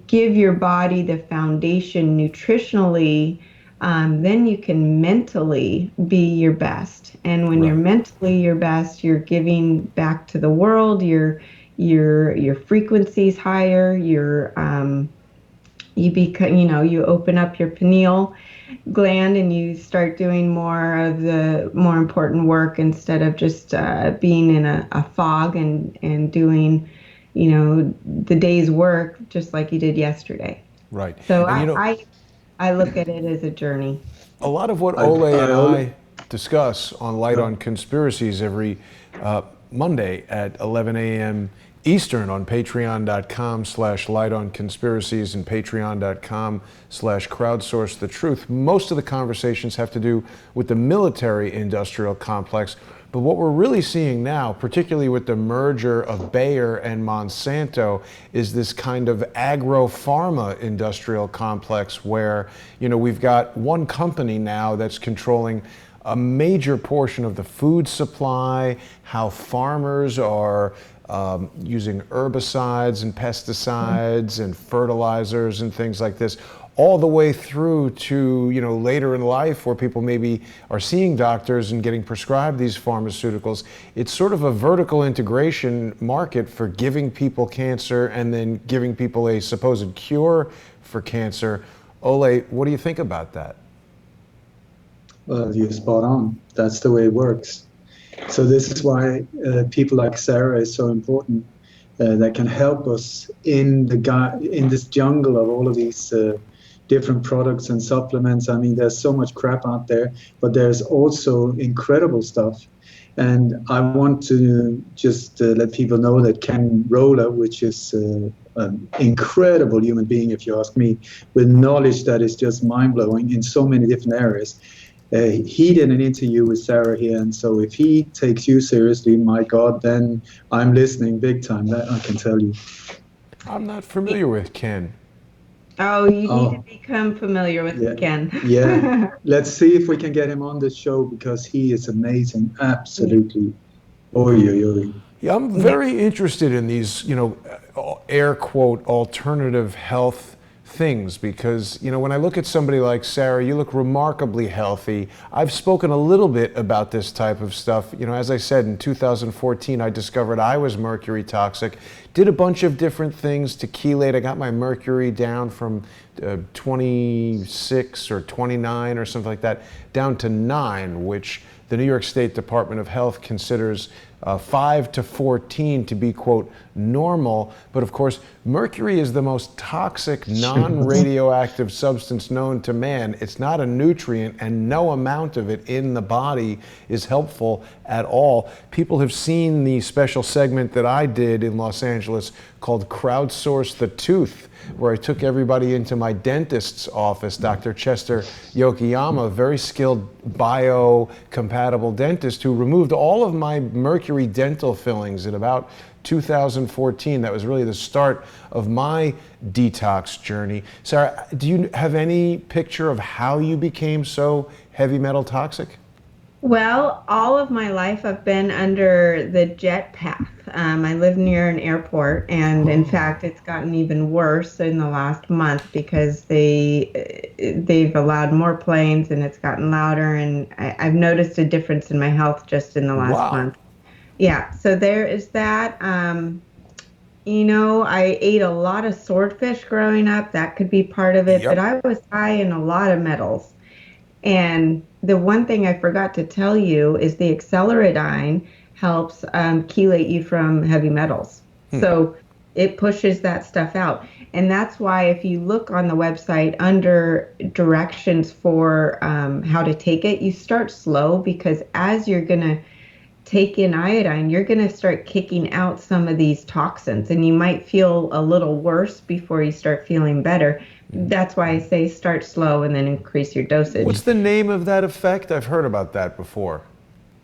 give your body the foundation nutritionally, then you can mentally be your best. And when you're mentally your best, you're giving back to the world. Your frequency's higher. You open up your pineal gland and you start doing more of the more important work instead of just being in a fog and doing, the day's work just like you did yesterday. Right. So I look at it as a journey. A lot of what Ole and I discuss on Light on Conspiracies every Monday at 11 a.m. Eastern on patreon.com/lightonconspiracies and patreon.com/crowdsource the truth. Most of the conversations have to do with the military industrial complex, but what we're really seeing now, particularly with the merger of Bayer and Monsanto, is this kind of agro pharma industrial complex where, we've got one company now that's controlling a major portion of the food supply, how farmers are using herbicides and pesticides and fertilizers and things like this, all the way through to, later in life where people maybe are seeing doctors and getting prescribed these pharmaceuticals. It's sort of a vertical integration market for giving people cancer and then giving people a supposed cure for cancer. Ole, what do you think about that? Well, you're spot on. That's the way it works. So this is why people like Sara is so important. that can help us in this jungle of all of these different products and supplements. I mean, there's so much crap out there, but there's also incredible stuff. And I want to just let people know that Ken Roller, which is an incredible human being, if you ask me, with knowledge that is just mind-blowing in so many different areas. He did an interview with Sara here, and so if he takes you seriously, my God, then I'm listening big time, that I can tell you. I'm not familiar with Ken. Oh, you need to become familiar with Ken. Yeah, let's see if we can get him on the show, because he is amazing, absolutely. Yeah, I'm very interested in these, air quote, alternative health things, because when I look at somebody like Sara, you look remarkably healthy. I've spoken a little bit about this type of stuff. As I said, in 2014 I discovered I was mercury toxic, did a bunch of different things to chelate. I got my mercury down from 26 or 29 or something like that down to 9, which the New York State Department of Health considers 5 to 14 to be, quote, normal. But of course, mercury is the most toxic, non-radioactive substance known to man. It's not a nutrient, and no amount of it in the body is helpful at all. People have seen the special segment that I did in Los Angeles called Crowdsource the Tooth, where I took everybody into my dentist's office, Dr. Chester Yokoyama, a very skilled biocompatible dentist who removed all of my mercury dental fillings in about 2014. That was really the start of my detox journey. Sara, do you have any picture of how you became so heavy metal toxic? Well, all of my life I've been under the jet path. I live near an airport, and in fact, it's gotten even worse in the last month because they've allowed more planes, and it's gotten louder, and I've noticed a difference in my health just in the last month. Yeah, so there is that. I ate a lot of swordfish growing up. That could be part of it, but I was high in a lot of metals. And the one thing I forgot to tell you is the acceleridine helps chelate you from heavy metals. So it pushes that stuff out. And that's why if you look on the website under directions for how to take it, you start slow, because as you're going to take in iodine, you're going to start kicking out some of these toxins, and you might feel a little worse before you start feeling better. That's why I say start slow and then increase your dosage. What's the name of that effect? I've heard about that before.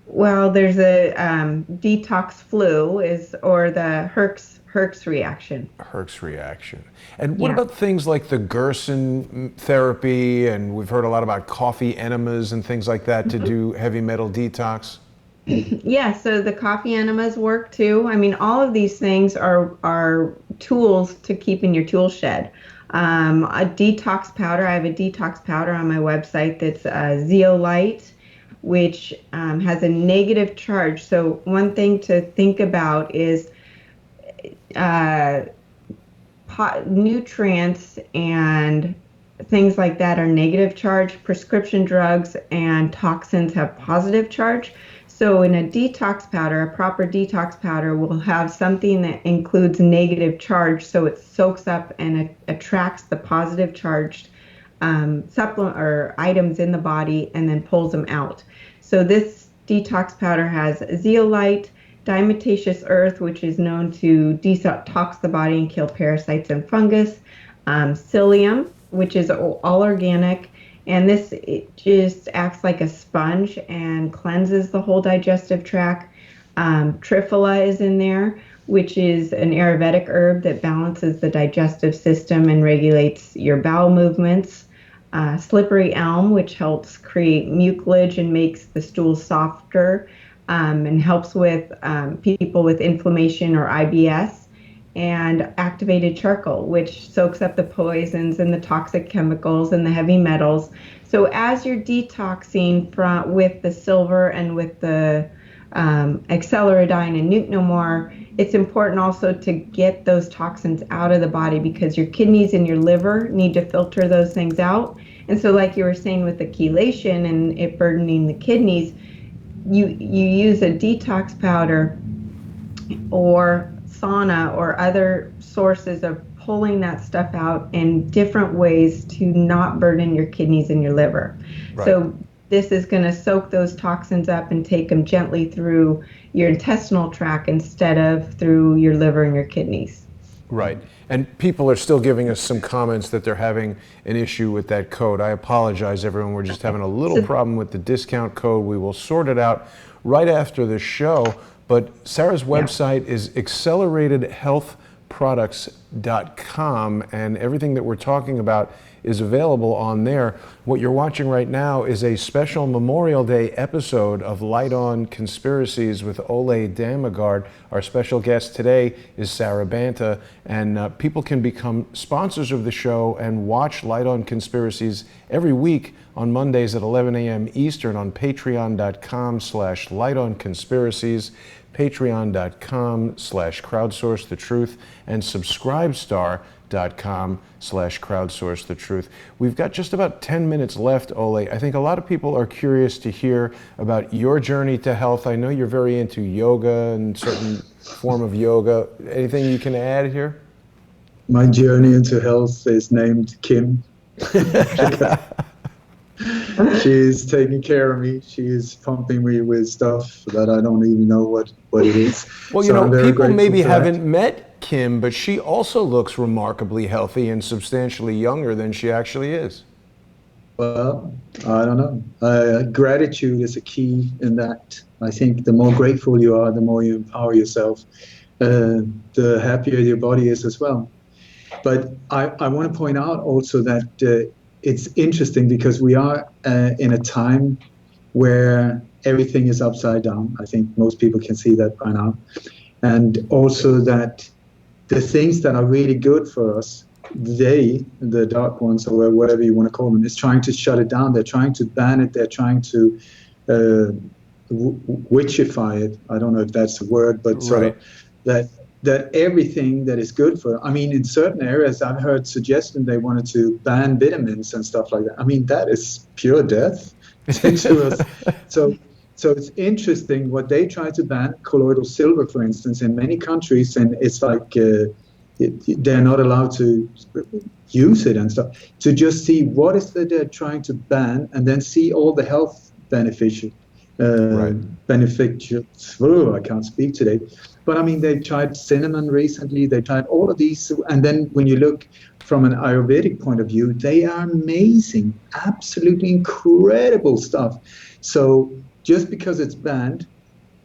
Well, there's a detox flu or the Herx reaction. Herx reaction. And what about things like the Gerson therapy? And we've heard a lot about coffee enemas and things like that to do heavy metal detox. Yeah, so the coffee enemas work too. I mean, all of these things are tools to keep in your tool shed. A detox powder, I have a detox powder on my website that's zeolite, which has a negative charge. So one thing to think about is nutrients and things like that are negative charge. Prescription drugs and toxins have positive charge. So in a detox powder, a proper detox powder will have something that includes negative charge, so it soaks up and attracts the positive charged supplement or items in the body and then pulls them out. So this detox powder has zeolite, diatomaceous earth, which is known to detox the body and kill parasites and fungus, psyllium, which is all organic. And it just acts like a sponge and cleanses the whole digestive tract. Triphala is in there, which is an Ayurvedic herb that balances the digestive system and regulates your bowel movements. Slippery elm, which helps create mucilage and makes the stool softer, and helps with people with inflammation or IBS. And activated charcoal, which soaks up the poisons and the toxic chemicals and the heavy metals. So as you're detoxing with the silver and with the acceleridine and Nuke No More, it's important also to get those toxins out of the body, because your kidneys and your liver need to filter those things out. And so like you were saying with the chelation and it burdening the kidneys, you use a detox powder or sauna or other sources of pulling that stuff out in different ways to not burden your kidneys and your liver. Right. So this is going to soak those toxins up and take them gently through your intestinal tract instead of through your liver and your kidneys. Right. And people are still giving us some comments that they're having an issue with that code. I apologize, everyone. We're just having a little problem with the discount code. We will sort it out right after the show. But Sara's website is acceleratedhealthproducts.com, and everything that we're talking about is available on there. What you're watching right now is a special Memorial Day episode of Light On Conspiracies with Ole Dammegard. Our special guest today is Sara Banta, and people can become sponsors of the show and watch Light On Conspiracies every week on Mondays at 11 a.m. Eastern on patreon.com/lightonconspiracies, patreon.com/crowdsourcethetruth, and subscribestar.com/crowdsourcethetruth. We've got just about 10 minutes left, Ole. I think a lot of people are curious to hear about your journey to health. I know you're very into yoga and certain form of yoga. Anything you can add here? My journey into health is named Kim. She's taking care of me. She's pumping me with stuff that I don't even know what it is. Well, you know, people maybe haven't met Kim, but she also looks remarkably healthy and substantially younger than she actually is. Well, I don't know. Gratitude is a key in that. I think the more grateful you are, the more you empower yourself, the happier your body is as well. But I want to point out also that it's interesting because we are in a time where everything is upside down. I think most people can see that by now. And also that the things that are really good for us, the dark ones or whatever you want to call them, is trying to shut it down. They're trying to ban it. They're trying to witchify it. I don't know if that's a word, but sort of that everything that is good for, I mean, in certain areas, I've heard suggestion they wanted to ban vitamins and stuff like that. I mean, that is pure death to us. So it's interesting what they try to ban, colloidal silver, for instance, in many countries, and it's like they're not allowed to use it and stuff. To just see what is that they're trying to ban, and then see all the health benefits. I can't speak today. But I mean, they tried cinnamon recently. They tried all of these. And then when you look from an Ayurvedic point of view, they are amazing, absolutely incredible stuff. So just because it's banned,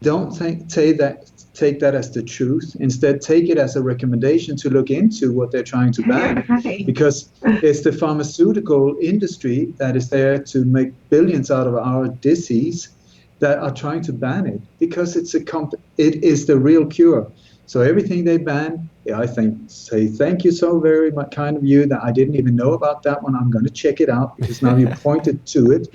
don't take that as the truth. Instead, take it as a recommendation to look into what they're trying to ban. Because it's the pharmaceutical industry that is there to make billions out of our disease that are trying to ban it, because it is the real cure. So everything they ban, I say thank you so very much, kind of you, that I didn't even know about that one. I'm going to check it out because now you pointed to it.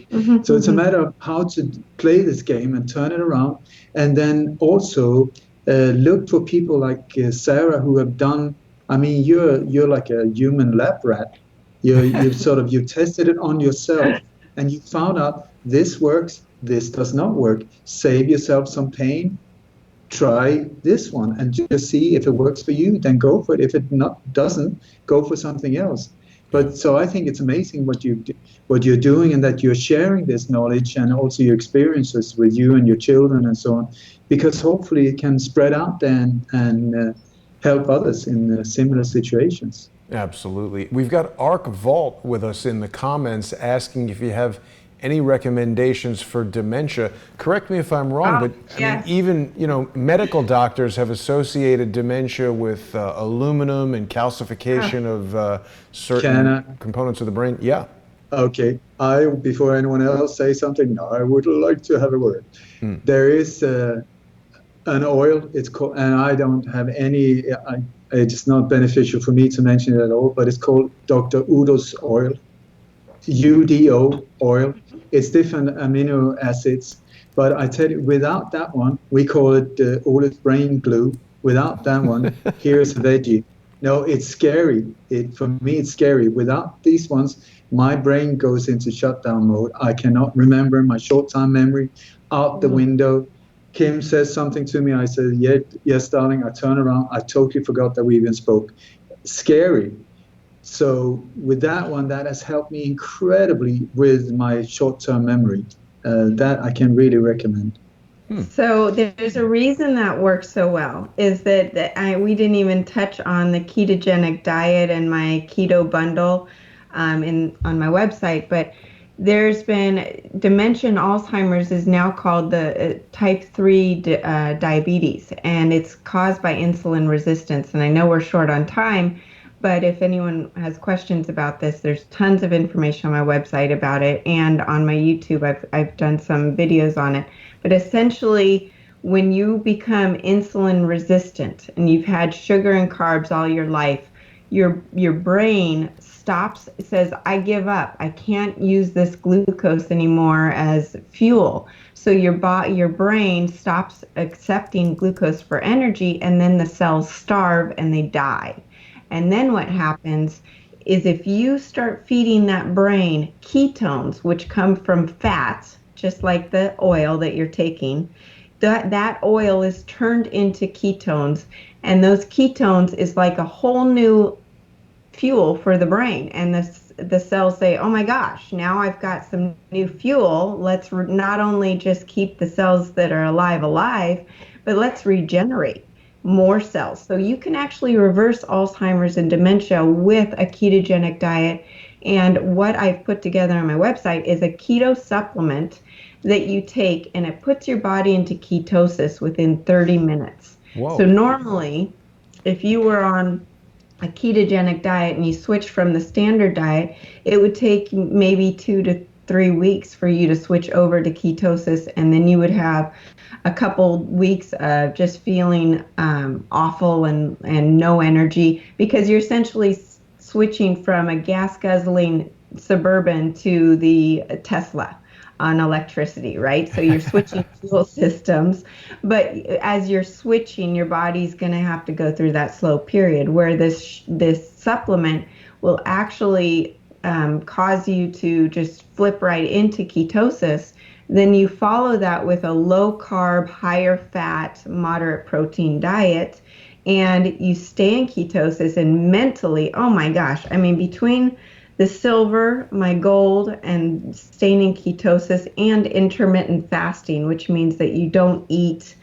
So it's a matter of how to play this game and turn it around, and then also look for people like Sara who have done. I mean, you're like a human lab rat. You tested it on yourself, and you found out this works. This does not work. Save yourself some pain. Try this one and just see if it works for you. Then go for it. If it doesn't, go for something else. But so I think it's amazing what you're doing, and that you're sharing this knowledge and also your experiences with you and your children and so on, because hopefully it can spread out then and help others in similar situations. Absolutely. We've got Arc Vault with us in the comments asking if you have any recommendations for dementia. Correct me if I'm wrong, but I mean, even medical doctors have associated dementia with aluminum and calcification of certain components of the brain. Yeah. Okay. Before anyone else says something, I would like to have a word. There is an oil. It's called, and I don't have any. It's not beneficial for me to mention it at all, but it's called Dr. Udo's oil. UDO oil. It's different amino acids, but I tell you, without that one, we call it Ole's brain glue. Without that one, here's veggie. No, it's scary. For me, it's scary. Without these ones, my brain goes into shutdown mode. I cannot remember. My short-term memory out the window. Kim says something to me. I said, yeah, yes, darling. I turn around. I totally forgot that we even spoke. Scary. So with that one, that has helped me incredibly with my short-term memory. That I can really recommend. So there's a reason that works so well, is that, we didn't even touch on the ketogenic diet and my keto bundle on my website, but there's been dementia and Alzheimer's is now called the type 3 diabetes, and it's caused by insulin resistance. And I know we're short on time, but if anyone has questions about this, there's tons of information on my website about it, and on my YouTube, I've done some videos on it. But essentially, when you become insulin resistant and you've had sugar and carbs all your life, your brain stops, says, I give up. I can't use this glucose anymore as fuel. So your brain stops accepting glucose for energy, and then the cells starve and they die. And then what happens is, if you start feeding that brain ketones, which come from fats, just like the oil that you're taking, that oil is turned into ketones, and those ketones is like a whole new fuel for the brain. And the cells say, oh my gosh, now I've got some new fuel. Let's not only just keep the cells that are alive, but let's regenerate more cells. So you can actually reverse Alzheimer's and dementia with a ketogenic diet. And what I've put together on my website is a keto supplement that you take, and it puts your body into ketosis within 30 minutes. Whoa. So normally, if you were on a ketogenic diet and you switch from the standard diet, it would take maybe 2 to 3 weeks for you to switch over to ketosis, and then you would have a couple weeks of just feeling awful and no energy, because you're essentially switching from a gas guzzling Suburban to the Tesla on electricity, right? So you're switching fuel systems, but as you're switching, your body's going to have to go through that slow period where this supplement will actually cause you to just flip right into ketosis. Then you follow that with a low carb, higher fat, moderate protein diet, and you stay in ketosis. And mentally, oh my gosh, I mean, between the silver, my gold, and staying in ketosis, and intermittent fasting, which means that you don't eat,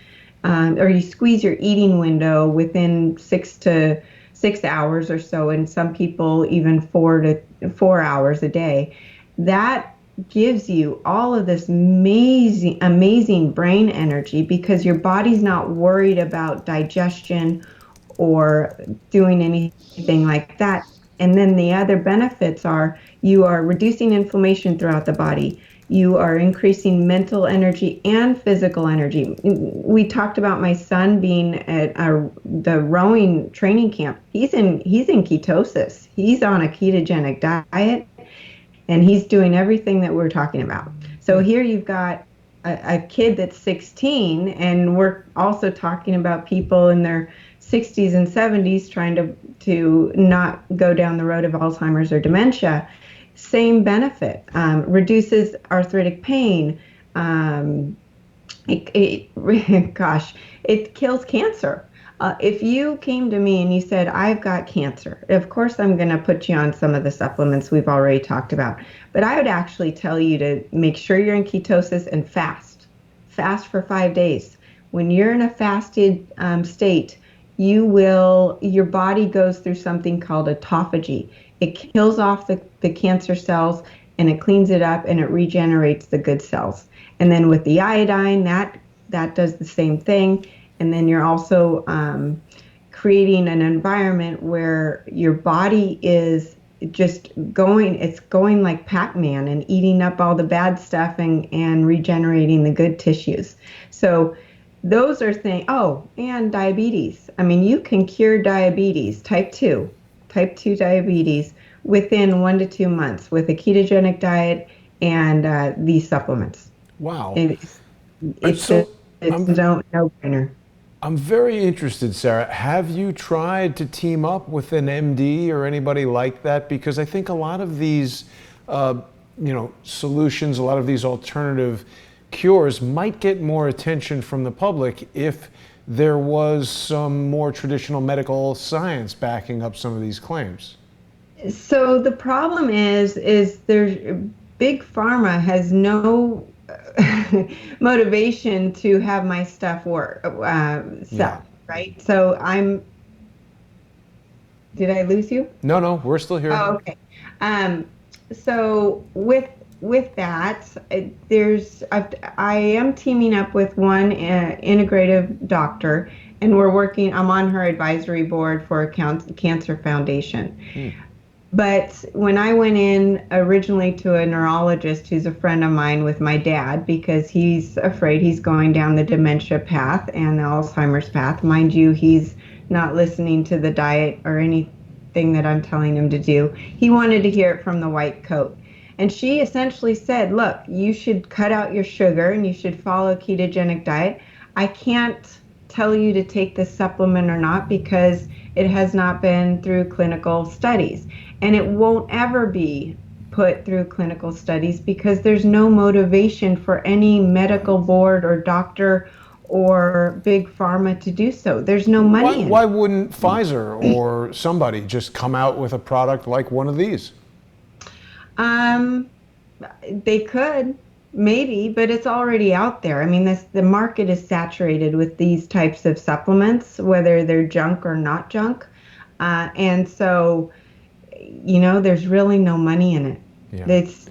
or you squeeze your eating window within 6 hours or so, and some people even 4 hours a day. That gives you all of this amazing brain energy, because your body's not worried about digestion or doing anything like that. And then the other benefits are, you are reducing inflammation throughout the body. You are increasing mental energy and physical energy. We talked about my son being at the rowing training camp. He's in ketosis. He's on a ketogenic diet, and he's doing everything that we're talking about. So here you've got a kid that's 16, and we're also talking about people in their 60s and 70s trying to not go down the road of Alzheimer's or dementia. Same benefit. Reduces arthritic pain. It kills cancer. If you came to me and you said, I've got cancer, of course I'm going to put you on some of the supplements we've already talked about. But I would actually tell you to make sure you're in ketosis and fast. Fast for 5 days. When you're in a fasted state, your body goes through something called autophagy. It kills off the cancer cells, and it cleans it up, and it regenerates the good cells. And then with the iodine, that does the same thing. And then you're also creating an environment where your body is just going like Pac-Man and eating up all the bad stuff and regenerating the good tissues. So those are things. Oh, and diabetes. I mean, you can cure diabetes, type 2 diabetes, within 1 to 2 months with a ketogenic diet and these supplements. Wow. It's a no-brainer. I'm very interested, Sarah. Have you tried to team up with an MD or anybody like that? Because I think a lot of these, solutions, a lot of these alternative cures might get more attention from the public if there was some more traditional medical science backing up some of these claims. So the problem is there's big pharma has no motivation to have my stuff sell, right? So did I lose you? No, we're still here. Oh, okay. So with that, I am teaming up with one integrative doctor, and I'm on her advisory board for a cancer foundation. But when I went in originally to a neurologist who's a friend of mine with my dad, because he's afraid he's going down the dementia path and the Alzheimer's path. Mind you, he's not listening to the diet or anything that I'm telling him to do. He wanted to hear it from the white coat. And she essentially said, look, you should cut out your sugar and you should follow a ketogenic diet. I can't tell you to take this supplement or not because it has not been through clinical studies. And it won't ever be put through clinical studies because there's no motivation for any medical board or doctor or big pharma to do so. There's no money. Why wouldn't Pfizer or somebody just come out with a product like one of these? They could, maybe, but it's already out there. I mean, the market is saturated with these types of supplements, whether they're junk or not junk. And so, there's really no money in it. Yeah.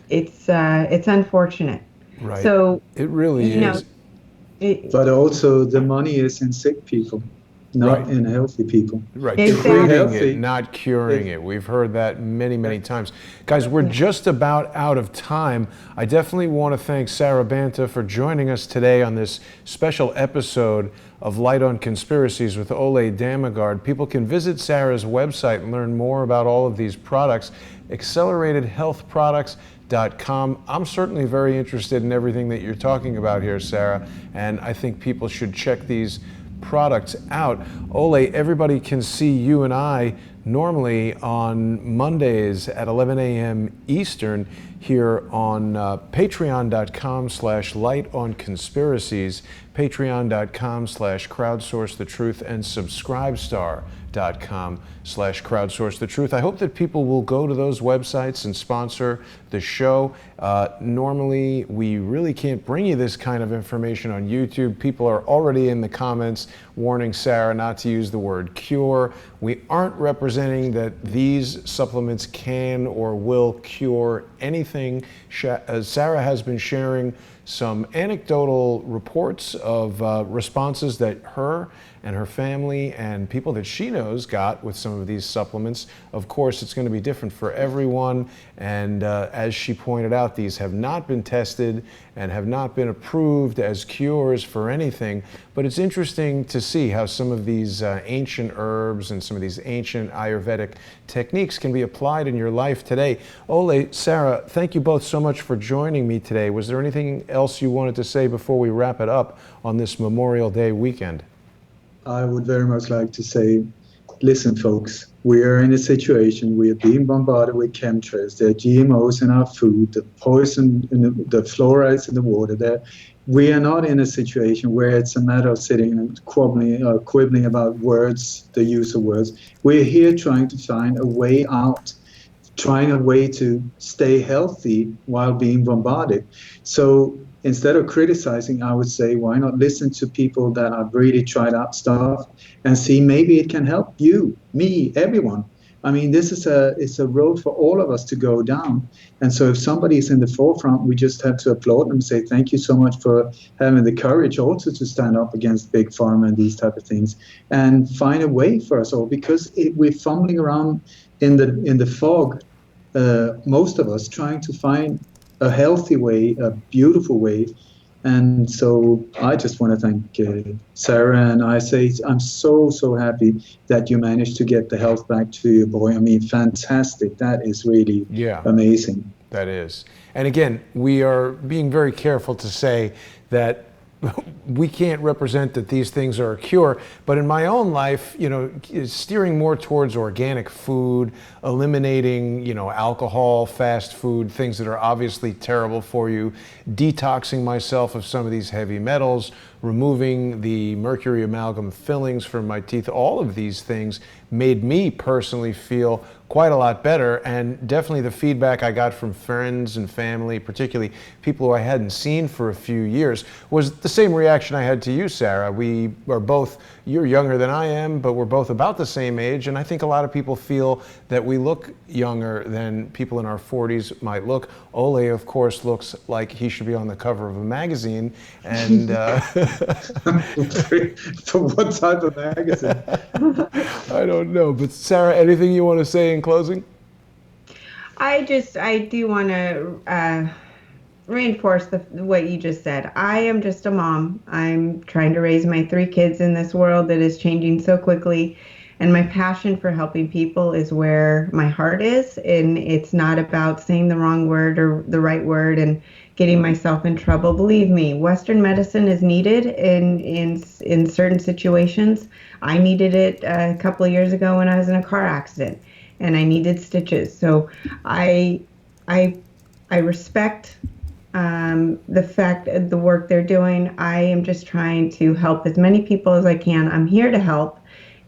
It's unfortunate. Right. So it really is. But also the money is in sick people, not in healthy people. Right, treating it, not curing it. We've heard that many, many times. Guys, we're just about out of time. I definitely want to thank Sara Banta for joining us today on this special episode of Light on Conspiracies with Ole Dammegard. People can visit Sara's website and learn more about all of these products, acceleratedhealthproducts.com. I'm certainly very interested in everything that you're talking about here, Sara, and I think people should check these products out. Ole, everybody can see you and I normally on Mondays at 11 a.m. Eastern here on patreon.com/lightonconspiracies, patreon.com/crowdsourcethetruth, and subscribestar.com/crowdsourcethetruth. I hope that people will go to those websites and sponsor the show. Normally, we really can't bring you this kind of information on YouTube. People are already in the comments warning Sara not to use the word cure. We aren't representing that these supplements can or will cure anything. Sara has been sharing some anecdotal reports of responses that her and her family and people that she knows got with some of these supplements. Of course, it's going to be different for everyone. And as she pointed out, these have not been tested and have not been approved as cures for anything. But it's interesting to see how some of these ancient herbs and some of these ancient Ayurvedic techniques can be applied in your life today. Ole, Sara, thank you both so much for joining me today. Was there anything else you wanted to say before we wrap it up on this Memorial Day weekend? I would very much like to say, listen, folks, we are in a situation, we are being bombarded with chemtrails, there are GMOs in our food, the poison, the fluorides in the water. We are not in a situation where it's a matter of sitting and quibbling about words, the use of words. We're here trying to find a way out, trying a way to stay healthy while being bombarded. So instead of criticizing, I would say, why not listen to people that have really tried out stuff and see maybe it can help you, me, everyone. I mean, it's a road for all of us to go down. And so if somebody is in the forefront, we just have to applaud them and say, thank you so much for having the courage also to stand up against big pharma and these type of things and find a way for us all, because we're fumbling around in the fog, most of us, trying to find a healthy way, a beautiful way. And so I just want to thank Sara, and I say I'm so happy that you managed to get the health back to your boy. I mean, fantastic. That is really amazing. That is. And again, we are being very careful to say that we can't represent that these things are a cure, but in my own life, steering more towards organic food, eliminating, alcohol, fast food, things that are obviously terrible for you, detoxing myself of some of these heavy metals, removing the mercury amalgam fillings from my teeth, all of these things made me personally feel quite a lot better. And definitely the feedback I got from friends and family, particularly people who I hadn't seen for a few years, was the same reaction I had to you, Sara. We are both, you're younger than I am, but we're both about the same age. And I think a lot of people feel that we look younger than people in our 40s might look. Ole, of course, looks like he should be on the cover of a magazine. And for what type of magazine? I don't know. But Sara, anything you want to say in closing? I do want to reinforce what you just said. I am just a mom. I'm trying to raise my 3 kids in this world that is changing so quickly. And my passion for helping people is where my heart is. And it's not about saying the wrong word or the right word and getting myself in trouble. Believe me, Western medicine is needed in certain situations. I needed it a couple of years ago when I was in a car accident and I needed stitches. So I respect the fact of the work they're doing. I am just trying to help as many people as I can. I'm here to help.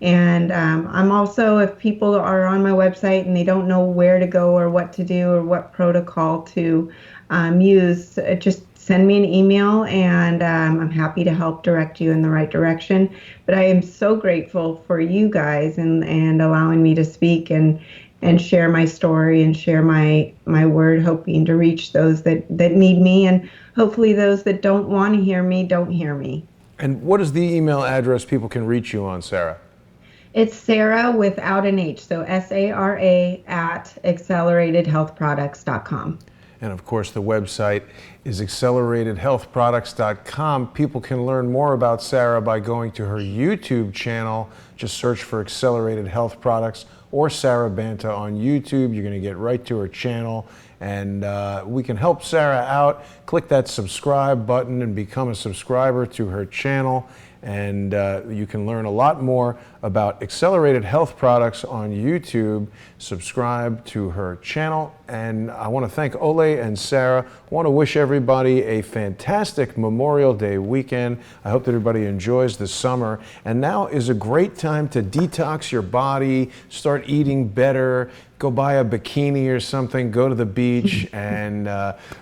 And I'm also, if people are on my website and they don't know where to go or what to do or what protocol to use, just send me an email and I'm happy to help direct you in the right direction. But I am so grateful for you guys and allowing me to speak and share my story and share my word, hoping to reach those that need me, and hopefully those that don't want to hear me don't hear me. And what is the email address people can reach you on, Sara? It's Sara without an H, so SARA at acceleratedhealthproducts.com. And of course, the website is acceleratedhealthproducts.com. People can learn more about Sara by going to her YouTube channel. Just search for Accelerated Health Products or Sara Banta on YouTube. You're going to get right to her channel. And we can help Sara out. Click that subscribe button and become a subscriber to her channel. And you can learn a lot more about Accelerated Health Products on YouTube. Subscribe to her channel. And I want to thank Ole and Sara. I want to wish everybody a fantastic Memorial Day weekend. I hope that everybody enjoys the summer. And now is a great time to detox your body, start eating better, go buy a bikini or something, go to the beach, and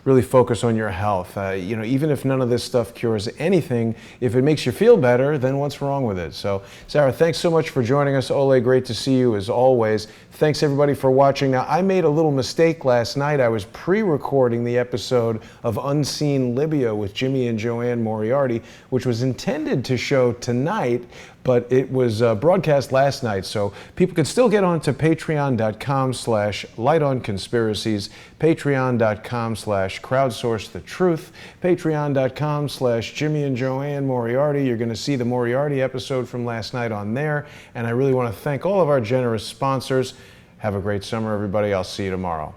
really focus on your health. Even if none of this stuff cures anything, if it makes you feel better, then what's wrong with it? So, Sara, thanks so much for joining us. Ole, great to see you as always. Thanks everybody for watching. Now, I made a little mistake last night. I was pre-recording the episode of Unseen Libya with Jimmy and Joanne Moriarty, which was intended to show tonight, but it was broadcast last night, so people can still get onto patreon.com/lightonconspiracies, patreon.com/crowdsourcethetruth, patreon.com/Jimmy and Joanne Moriarty. You're going to see the Moriarty episode from last night on there, and I really want to thank all of our generous sponsors. Have a great summer, everybody. I'll see you tomorrow.